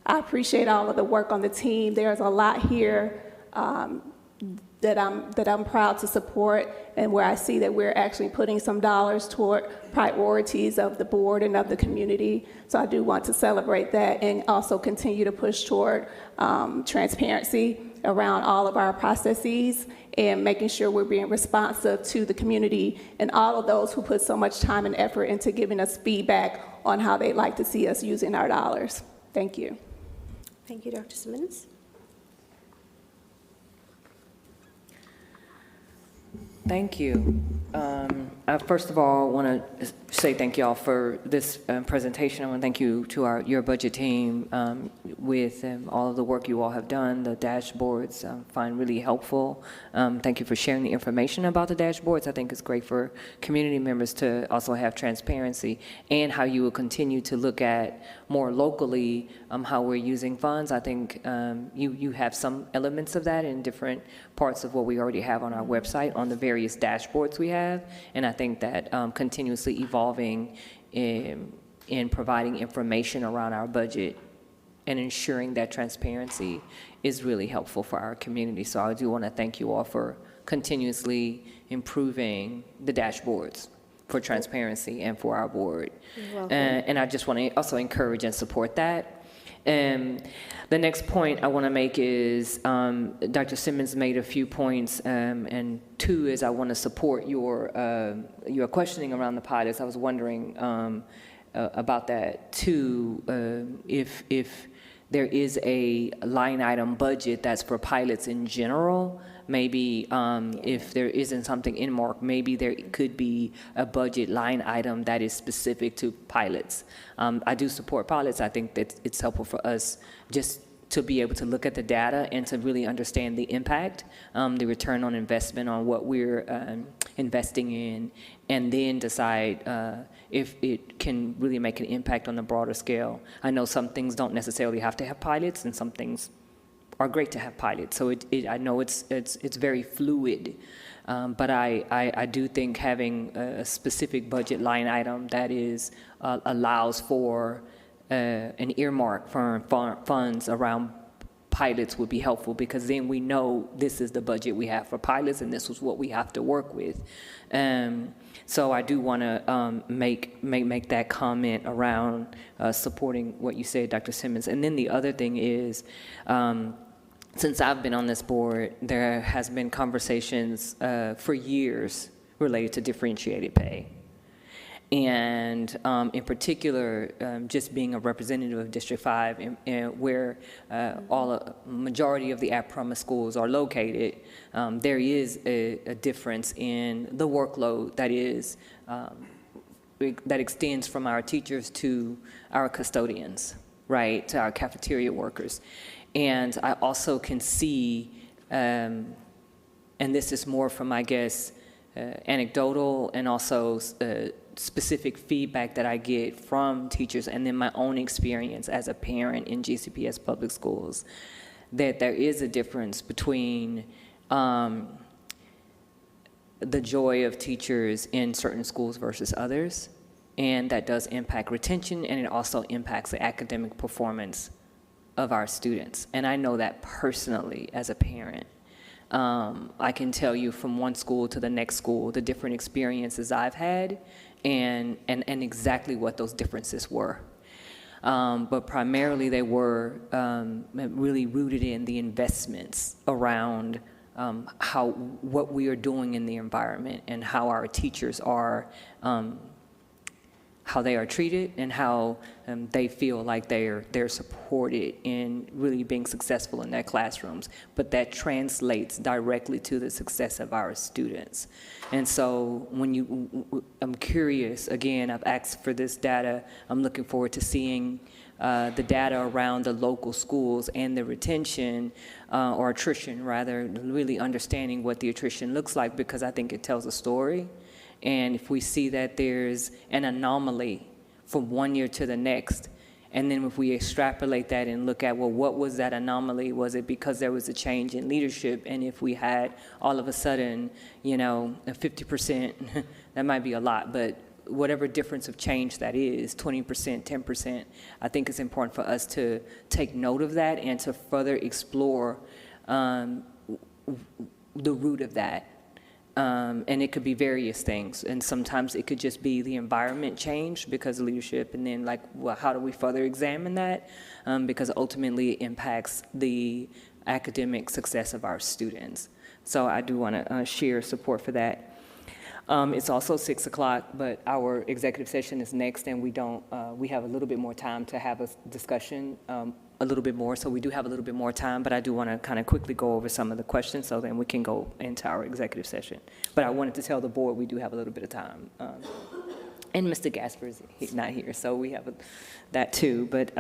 I appreciate all of the work on the team. There's a lot here that I'm proud to support, and where I see that we're actually putting some dollars toward priorities of the board and of the community. So I do want to celebrate that and also continue to push toward transparency around all of our processes and making sure we're being responsive to the community and all of those who put so much time and effort into giving us feedback on how they'd like to see us using our dollars. Thank you. Thank you, Dr. Simmons. Thank you. First of all, I want to say thank you all for this presentation. I want to thank you to your budget team with all of the work you all have done. The dashboards I find really helpful. Thank you for sharing the information about the dashboards. I think it's great for community members to also have transparency, and how you will continue to look at more locally how we're using funds. I think you have some elements of that in different parts of what we already have on our website on the various dashboards we have, and I think that continuously evolving in providing information around our budget and ensuring that transparency is really helpful for our community. So I do want to thank you all for continuously improving the dashboards for transparency and for our board. You're welcome. And I just want to also encourage and support that. The next point I want to make is Dr. Simmons made a few points, and two is I want to support your questioning around the pilots. I was wondering about that too. If there is a line item budget that's for pilots in general, maybe if there isn't something in mark, maybe there could be a budget line item that is specific to pilots. I do support pilots. I think that it's helpful for us just to be able to look at the data and to really understand the impact, the return on investment on what we're investing in, and then decide if it can really make an impact on a broader scale. I know some things don't necessarily have to have pilots, and some things are great to have pilots. So I know it's very fluid, but I do think having a specific budget line item that is allows for an earmark for funds around pilots would be helpful, because then we know this is the budget we have for pilots and this is what we have to work with. So I do want to make that comment around supporting what you said, Dr. Simmons. And then the other thing is, since I've been on this board, there has been conversations for years related to differentiated pay. And in particular, just being a representative of District 5, where majority of the at-promise schools are located, there is a difference in the workload that extends from our teachers to our custodians, right, to our cafeteria workers. And I also can see, and this is more from, I guess, anecdotal and also specific feedback that I get from teachers, and then my own experience as a parent in GCPS public schools, that there is a difference between the joy of teachers in certain schools versus others, and that does impact retention, and it also impacts the academic performance of our students. And I know that personally as a parent. I can tell you from one school to the next school, the different experiences I've had and exactly what those differences were. But primarily they were really rooted in the investments around what we are doing in the environment, and how our teachers are, how they are treated, and how they feel like they're supported in really being successful in their classrooms. But that translates directly to the success of our students. And so I'm curious, again, I've asked for this data. I'm looking forward to seeing the data around the local schools and the retention, or attrition rather, really understanding what the attrition looks like, because I think it tells a story. And if we see that there's an anomaly from one year to the next, and then if we extrapolate that and look at, well, what was that anomaly? Was it because there was a change in leadership? And if we had all of a sudden, a 50%, that might be a lot, but whatever difference of change that is, 20%, 10%, I think it's important for us to take note of that and to further explore the root of that. And it could be various things, and sometimes it could just be the environment change because of leadership, and then how do we further examine that? Because ultimately it impacts the academic success of our students. So I do want to share support for that. It's also 6 o'clock, but our executive session is next, and we have a little bit more time to have a discussion, a little bit more, so we do have a little bit more time, but I do want to kind of quickly go over some of the questions so then we can go into our executive session. But I wanted to tell the board we do have a little bit of time. And Mr. Gasper is not here, so we have that too. But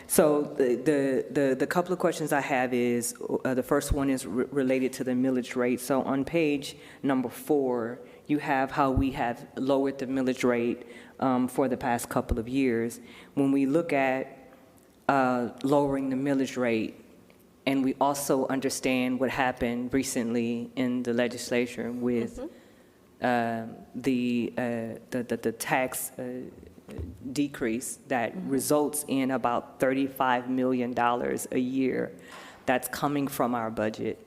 so the couple of questions I have is, the first one is related to the millage rate. So on page number 4, you have how we have lowered the millage rate for the past couple of years. When we look at lowering the millage rate, and we also understand what happened recently in the legislature with the tax decrease that results in about $35 million a year that's coming from our budget.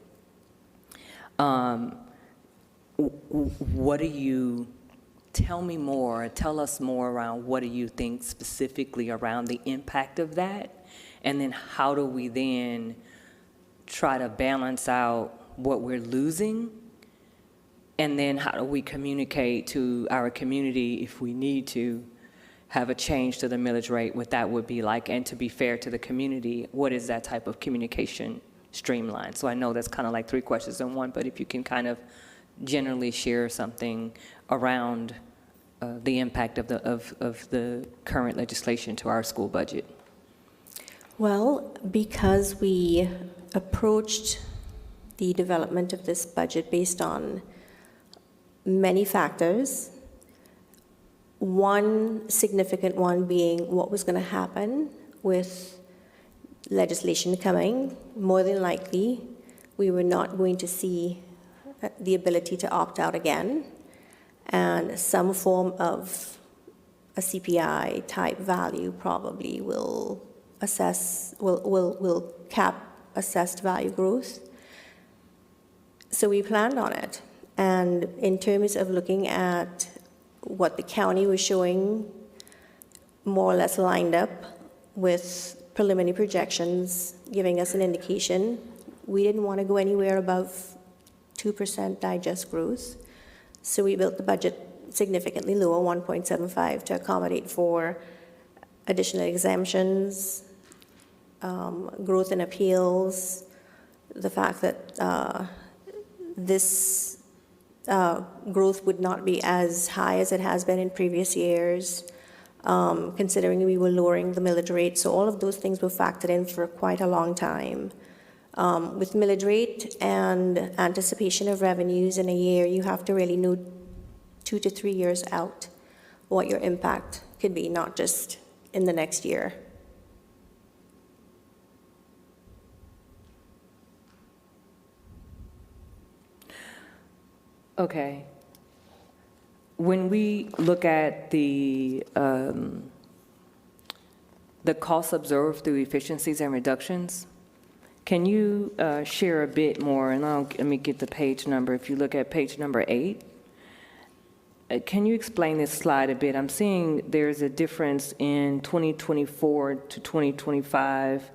What do you, tell us more around what do you think specifically around the impact of that? And then how do we then try to balance out what we're losing? And then how do we communicate to our community if we need to have a change to the millage rate, what that would be like? And to be fair to the community, what is that type of communication streamline? So I know that's kind of like 3 questions in one, but if you can kind of generally share something around the impact of the current legislation to our school budget. Well, because we approached the development of this budget based on many factors, one significant one being what was going to happen with legislation coming. More than likely, we were not going to see the ability to opt out again, and some form of a CPI type value probably will cap assessed value growth. So we planned on it. And in terms of looking at what the county was showing, more or less lined up with preliminary projections, giving us an indication, we didn't want to go anywhere above 2% digest growth. So we built the budget significantly lower, 1.75, to accommodate for additional exemptions, growth in appeals, the fact that this growth would not be as high as it has been in previous years, considering we were lowering the millage rate. So all of those things were factored in for quite a long time. With millage rate and anticipation of revenues in a year, you have to really know 2 to 3 years out what your impact could be, not just in the next year. Okay. When we look at the costs observed through efficiencies and reductions, can you share a bit more? And let me get the page number. If you look at page number 8, can you explain this slide a bit? I'm seeing there's a difference in 2024 to 2025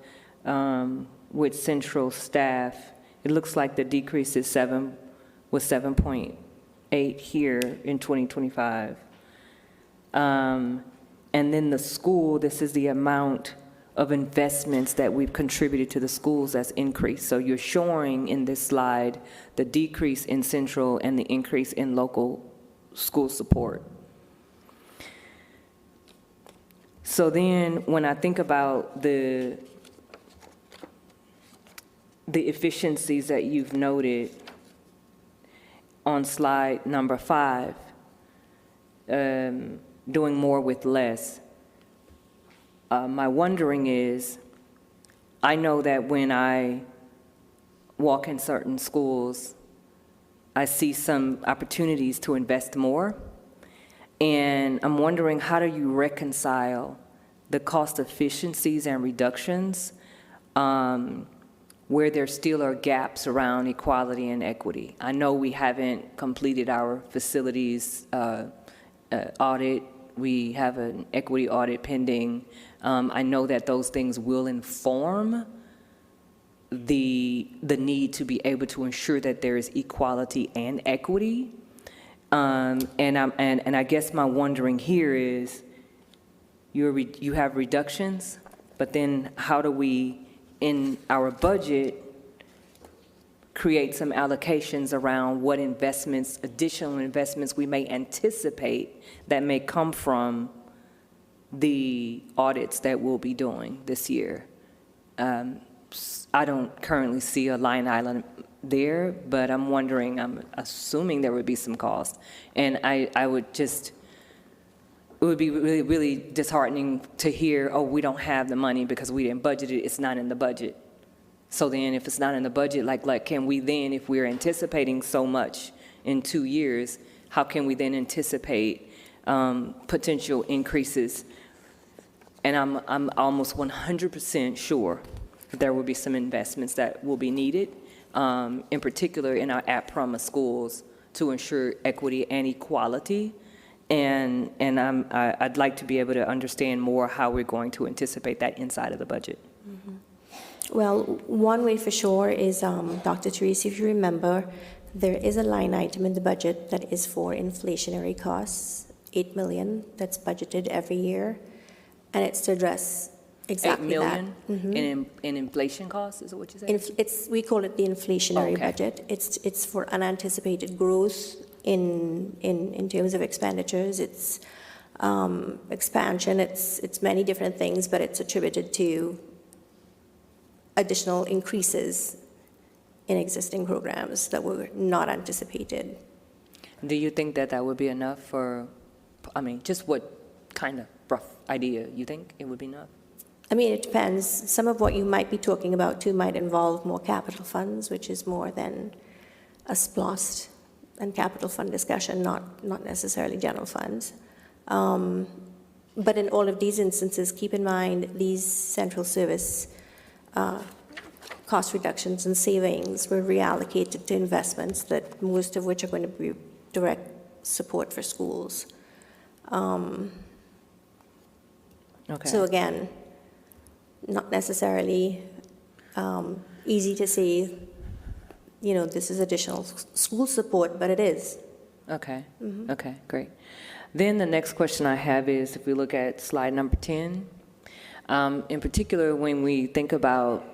with central staff. It looks like the decrease is 7.8 here in 2025. And then the school, this is the amount of investments that we've contributed to the schools that's increased. So you're showing in this slide the decrease in central and the increase in local school support. So then when I think about the efficiencies that you've noted on slide number 5, doing more with less, my wondering is, I know that when I walk in certain schools, I see some opportunities to invest more, and I'm wondering, how do you reconcile the cost efficiencies and reductions where there still are gaps around equality and equity? I know we haven't completed our facilities audit. We have an equity audit pending. I know that those things will inform the need to be able to ensure that there is equality and equity. And I guess my wondering here is, you have reductions, but then how do we, in our budget, create some allocations around what investments, additional investments we may anticipate that may come from the audits that we'll be doing this year? I don't currently see a line item there, but I'm wondering, I'm assuming there would be some cost. And I would just, it would be really, really disheartening to hear, oh, we don't have the money because we didn't budget it, it's not in the budget. So then if it's not in the budget, like can we then, if we're anticipating so much in 2 years, how can we then anticipate potential increases? And I'm almost 100% sure that there will be some investments that will be needed, in particular in our at-promise schools, to ensure equity and equality. And I'd like to be able to understand more how we're going to anticipate that inside of the budget. Mm-hmm. Well, one way for sure is, Dr. Therese, if you remember, there is a line item in the budget that is for inflationary costs, $8 million, that's budgeted every year, and it's to address exactly that. $8 million in inflation costs, is what you said? We call it the inflationary Okay. budget. It's for unanticipated growth in terms of expenditures. It's expansion, it's many different things, but it's attributed to additional increases in existing programs that were not anticipated. Do you think that that would be enough for, I mean, just what kind of rough idea you think it would be enough? I mean, it depends. Some of what you might be talking about too might involve more capital funds, which is more than a SPLOST and capital fund discussion, not necessarily general funds. But in all of these instances, keep in mind these central service cost reductions and savings were reallocated to investments, that most of which are going to be direct support for schools. Okay. So again, not necessarily easy to say, this is additional school support, but it is. Okay, okay, great. Then the next question I have is, if we look at slide number 10, in particular, when we think about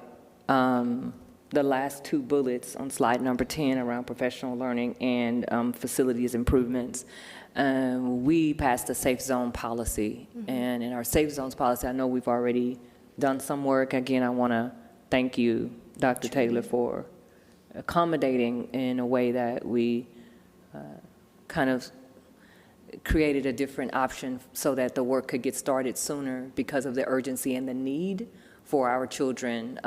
the last two bullets on slide number 10 around professional learning and facilities improvements, we passed a safe zone policy. And in our safe zones policy, I know we've already done some work. Again, I want to thank you, Dr. Taylor, for accommodating in a way that we kind of created a different option so that the work could get started sooner because of the urgency and the need for our children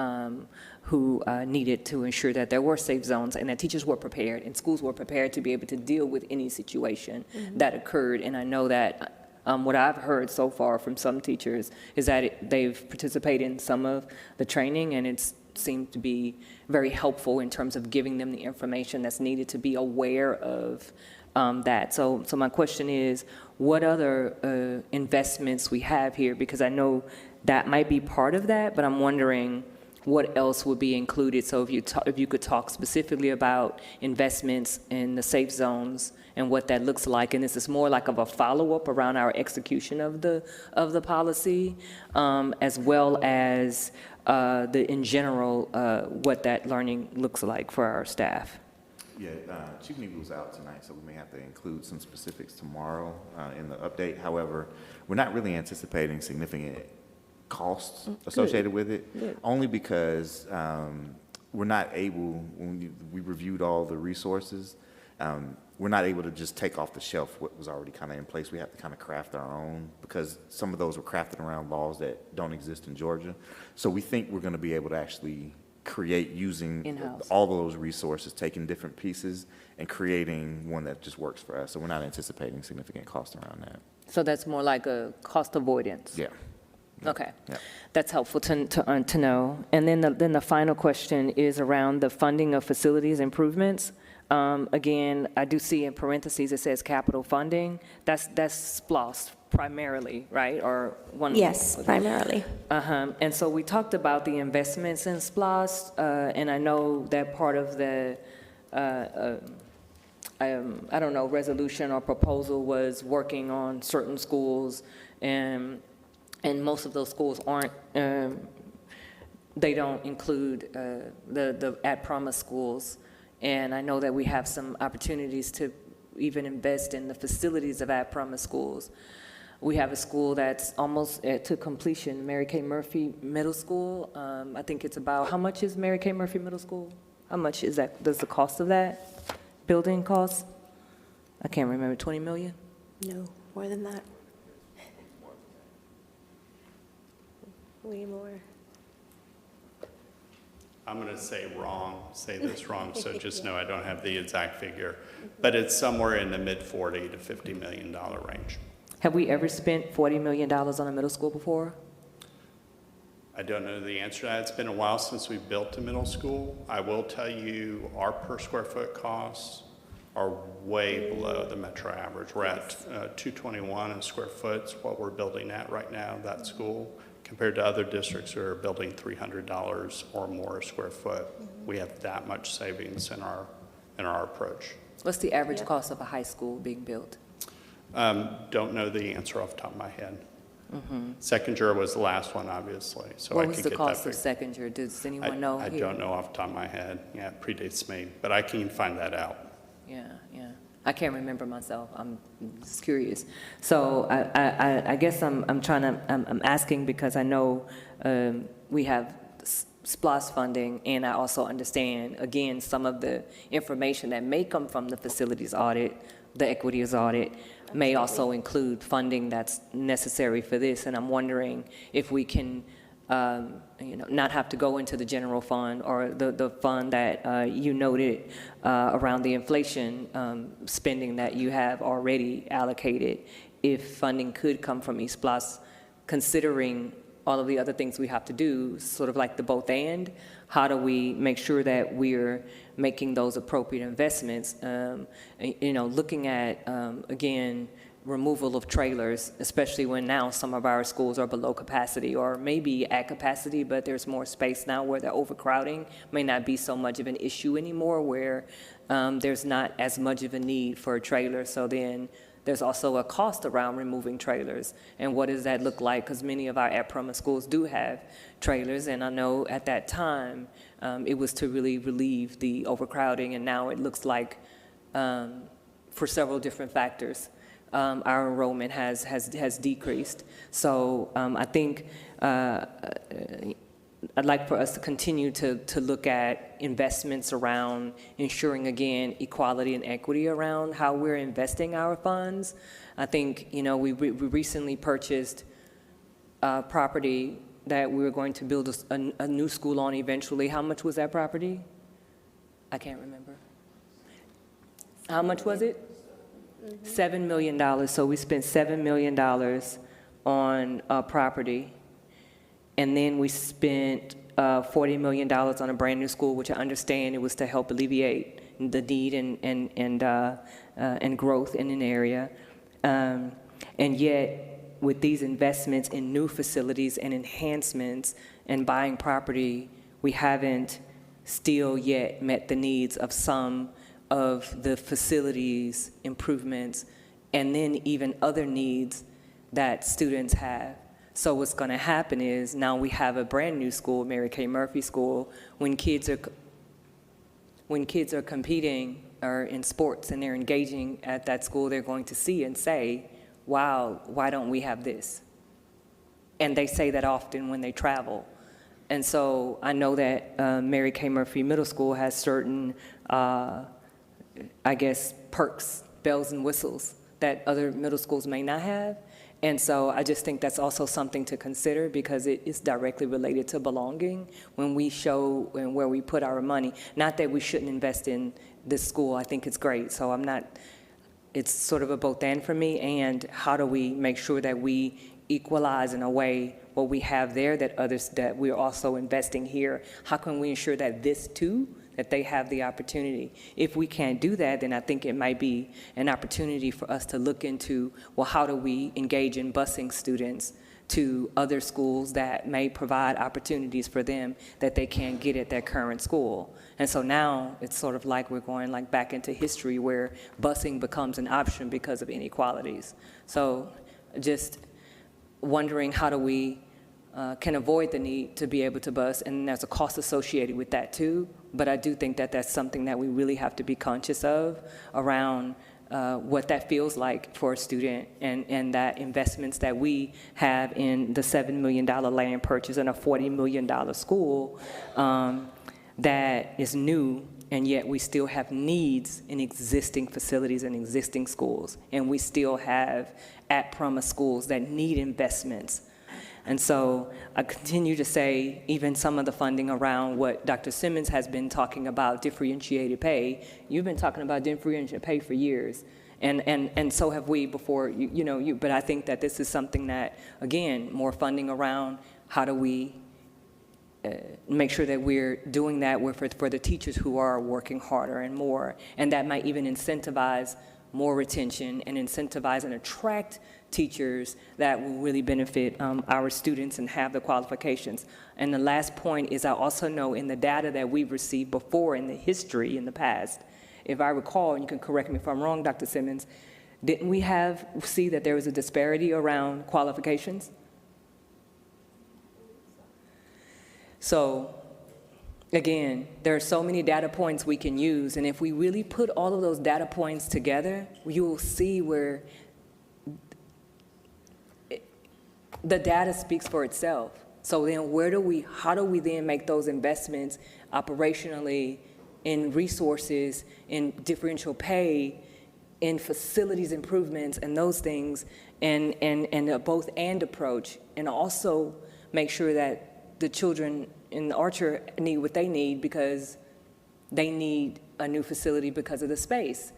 who needed to ensure that there were safe zones and that teachers were prepared and schools were prepared to be able to deal with any situation that occurred. And I know that what I've heard so far from some teachers is that they've participated in some of the training, and it's seemed to be very helpful in terms of giving them the information that's needed to be aware of that. So my question is, what other investments we have here? Because I know that might be part of that, but I'm wondering what else would be included. So if you could talk specifically about investments in the safe zones and what that looks like, and this is more like of a follow-up around our execution of the policy, as well as in general what that learning looks like for our staff. Yeah, Chief Neagle's out tonight, so we may have to include some specifics tomorrow in the update. However, we're not really anticipating significant costs associated with it, only because we're not able, when we reviewed all the resources, we're not able to just take off the shelf what was already kind of in place. We have to kind of craft our own, because some of those were crafted around laws that don't exist in Georgia. So we think we're going to be able to actually create using In-house. all of those resources, taking different pieces and creating one that just works for us. So we're not anticipating significant cost around that. So that's more like a cost avoidance. Yeah. Okay. Yeah. That's helpful to know. And then the final question is around the funding of facilities improvements. Again, I do see in parentheses it says capital funding. That's SPLOST primarily, right? Or one? Yes, primarily. And so we talked about the investments in SPLOST, and I know that part of the, I don't know, resolution or proposal was working on certain schools, and most of those schools aren't, they don't include the at-promise schools. And I know that we have some opportunities to even invest in the facilities of at-promise schools. We have a school that's almost to completion, Mary K. Murphy Middle School. I think it's about, how much is Mary K. Murphy Middle School? How much is that, does the cost of that building cost? I can't remember, 20 million? No, more than that. Way more. I'm going to say this wrong, so just know I don't have the exact figure. But it's somewhere in the mid-$40 to $50 million range. Have we ever spent $40 million on a middle school before? I don't know the answer to that. It's been a while since we built a middle school. I will tell you our per square foot costs are way below the metro average. We're at $221 a square foot, is what we're building at right now, that school, compared to other districts that are building $300 or more a square foot. We have that much savings in our approach. What's the average cost of a high school being built? Don't know the answer off the top of my head. Second-year was the last one, obviously, so I What can was get the that cost of figure. second year? Does anyone know? I here? don't know off the top of my head. Yeah, it predates me, but I can find that out. Yeah. I can't remember myself. I'm just curious. So I guess I'm asking because I know we have SPLOST funding, and I also understand, again, some of the information that may come from the facilities audit, the equities audit, may also include funding that's necessary for this. And I'm wondering if we can, not have to go into the general fund or the fund that you noted around the inflation spending that you have already allocated, if funding could come from East Plus, considering all of the other things we have to do, sort of like the both and. How do we make sure that we're making those appropriate investments? Looking at, again, removal of trailers, especially when now some of our schools are below capacity or maybe at capacity, but there's more space now where the overcrowding may not be so much of an issue anymore, where there's not as much of a need for a trailer. So then there's also a cost around removing trailers. And what does that look like? Because many of our at-promise schools do have trailers, and I know at that time it was to really relieve the overcrowding, and now it looks like for several different factors, our enrollment has decreased. So I think I'd like for us to continue to look at investments around ensuring, again, equality and equity around how we're investing our funds. I think, we recently purchased property that we were going to build a new school on eventually. How much was that property? I can't remember. How much was it? $7 million. So we spent $7 million on property. And then we spent $40 million on a brand new school, which I understand it was to help alleviate the need and growth in an area. And yet, with these investments in new facilities and enhancements and buying property, we haven't still yet met the needs of some of the facilities improvements, and then even other needs that students have. So what's going to happen is now we have a brand new school, Mary K. Murphy School. When kids are competing or in sports and they're engaging at that school, they're going to see and say, wow, why don't we have this? And they say that often when they travel. And so I know that Mary K. Murphy Middle School has certain, perks, bells and whistles that other middle schools may not have. And so I just think that's also something to consider, because it is directly related to belonging when we show and where we put our money. Not that we shouldn't invest in this school. I think it's great. So it's sort of a both and for me. And how do we make sure that we equalize in a way what we have there that we're also investing here? How can we ensure that this too, that they have the opportunity. If we can't do that, then I think it might be an opportunity for us to look into, well, how do we engage in busing students to other schools that may provide opportunities for them that they can't get at their current school. And so now it's sort of like we're going like back into history where busing becomes an option because of inequalities. So just wondering how do we can avoid the need to be able to bus, and there's a cost associated with that too, but I do think that that's something that we really have to be conscious of around what that feels like for a student, and that investments that we have in the $7 million land purchase and a $40 million school that is new, and yet we still have needs in existing facilities and existing schools, and we still have at-promise schools that need investments. And so I continue to say, even some of the funding around what Dr. Simmons has been talking about, differentiated pay, you've been talking about differentiated pay for years. And so have we before, but I think that this is something that, again, more funding around how do we make sure that we're doing that for the teachers who are working harder and more, and that might even incentivize more retention and incentivize and attract teachers that will really benefit our students and have the qualifications. And the last point is I also know in the data that we've received before in the history in the past, if I recall, and you can correct me if I'm wrong, Dr. Simmons, didn't we see that there was a disparity around qualifications? So again, there are so many data points we can use, and if we really put all of those data points together, you will see where the data speaks for itself. So then how do we then make those investments operationally in resources, in differential pay, in facilities improvements and those things, and a both and approach, and also make sure that the children in Archer need what they need because they need a new facility because of the space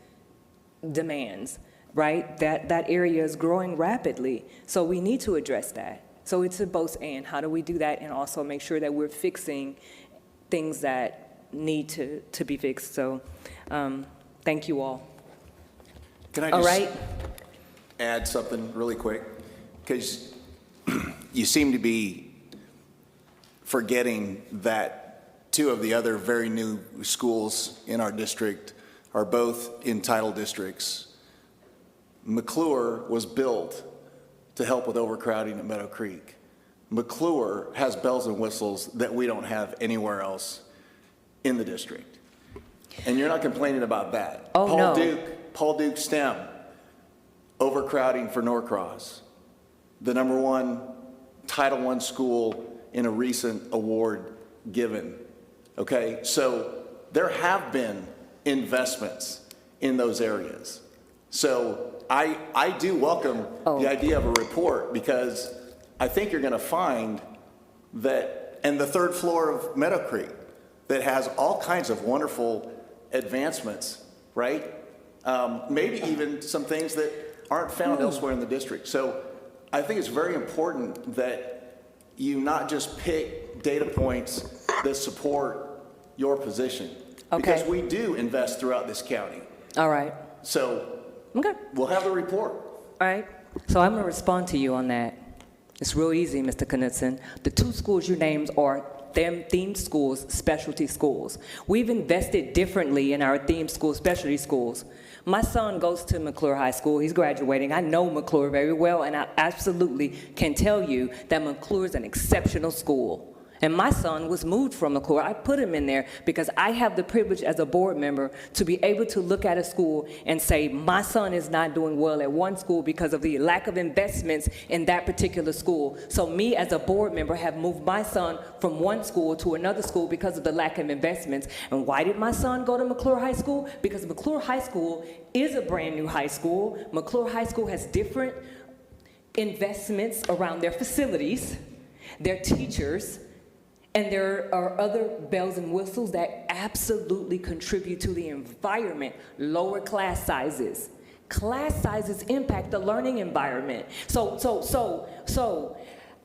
demands. Right? That area is growing rapidly. So we need to address that. So it's a both and. How do we do that and also make sure that we're fixing things that need to be fixed? So thank you all. Can I All just right. add something really quick? Because you seem to be forgetting that two of the other very new schools in our district are both in title districts. McClure was built to help with overcrowding at Meadow Creek. McClure has bells and whistles that we don't have anywhere else in the district. And you're not complaining about that. Oh, no. Paul Duke STEM, overcrowding for Norcross, the #1 Title I school in a recent award given. Okay, so there have been investments in those areas. So I do welcome the idea of a report, because I think you're going to find that, and the third floor of Meadow Creek, that has all kinds of wonderful advancements, right? Maybe even some things that aren't found elsewhere in the district. So I think it's very important that you not just pick data points that support your position. Okay. Because we do invest throughout this county. All right. So Okay. we'll have the report. All right. So I'm going to respond to you on that. It's real easy, Mr. Knudsen. The two schools you named are themed schools, specialty schools. We've invested differently in our themed schools, specialty schools. My son goes to McClure High School. He's graduating. I know McClure very well, and I absolutely can tell you that McClure is an exceptional school. And my son was moved from McClure. I put him in there because I have the privilege as a board member to be able to look at a school and say, my son is not doing well at one school because of the lack of investments in that particular school. So me as a board member have moved my son from one school to another school because of the lack of investments. And why did my son go to McClure High School? Because McClure High School is a brand new high school. McClure High School has different investments around their facilities, their teachers, and there are other bells and whistles that absolutely contribute to the environment. Lower class sizes. Class sizes impact the learning environment. So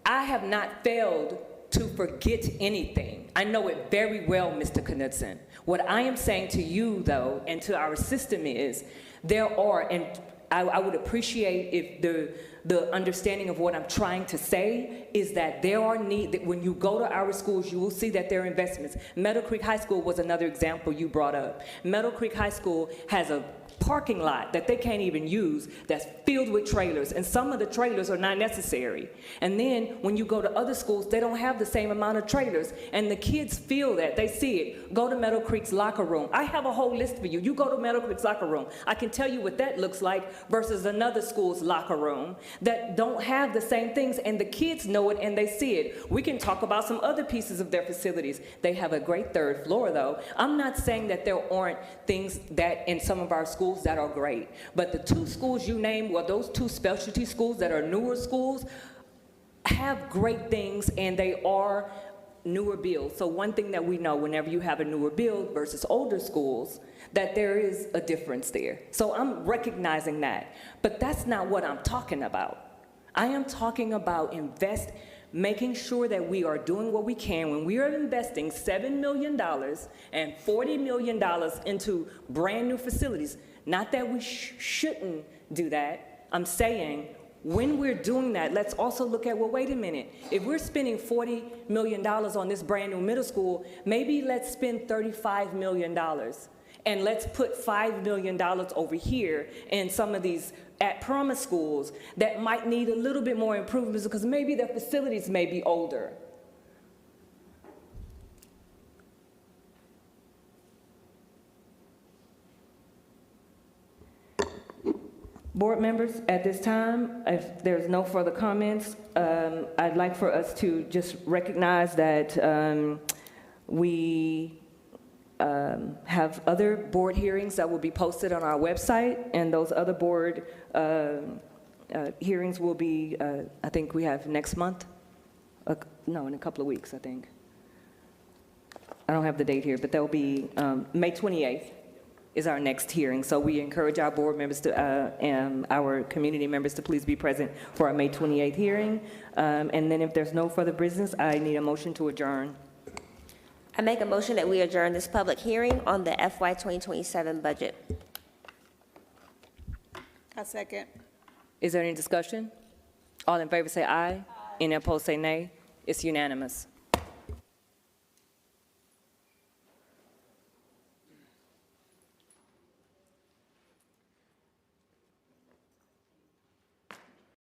I have not failed to forget anything. I know it very well, Mr. Knudsen. What I am saying to you, though, and to our system is, there are, and I would appreciate if the understanding of what I'm trying to say is that there are that when you go to our schools, you will see that there are investments. Meadow Creek High School was another example you brought up. Meadow Creek High School has a parking lot that they can't even use that's filled with trailers, and some of the trailers are not necessary. And then when you go to other schools, they don't have the same amount of trailers, and the kids feel that, they see it. Go to Meadow Creek's locker room. I have a whole list for you. You go to Meadow Creek's locker room. I can tell you what that looks like versus another school's locker room that don't have the same things, and the kids know it and they see it. We can talk about some other pieces of their facilities. They have a great third floor, though. I'm not saying that there aren't things that in some of our schools that are great, but the two schools you named, well, those two specialty schools that are newer schools have great things, and they are newer builds. So one thing that we know, whenever you have a newer build versus older schools, that there is a difference there. So I'm recognizing that, but that's not what I'm talking about. I am talking about making sure that we are doing what we can when we are investing $7 million and $40 million into brand new facilities. Not that we shouldn't do that. I'm saying when we're doing that, let's also look at, well, wait a minute. If we're spending $40 million on this brand new middle school, maybe let's spend $35 million. And let's put $5 million over here in some of these at-promise schools that might need a little bit more improvements because maybe their facilities may be older. Board members, at this time, if there's no further comments, I'd like for us to just recognize that we have other board hearings that will be posted on our website, and those other board hearings will be, I think we have next month? No, in a couple of weeks, I think. I don't have the date here, but that will be May 28th is our next hearing. So we encourage our board members to, and our community members to please be present for our May 28th hearing. And then if there's no further business, I need a motion to adjourn. I make a motion that we adjourn this public hearing on the FY2027 budget. I second. Is there any discussion? All in favor say aye. Any opposed say nay. It's unanimous.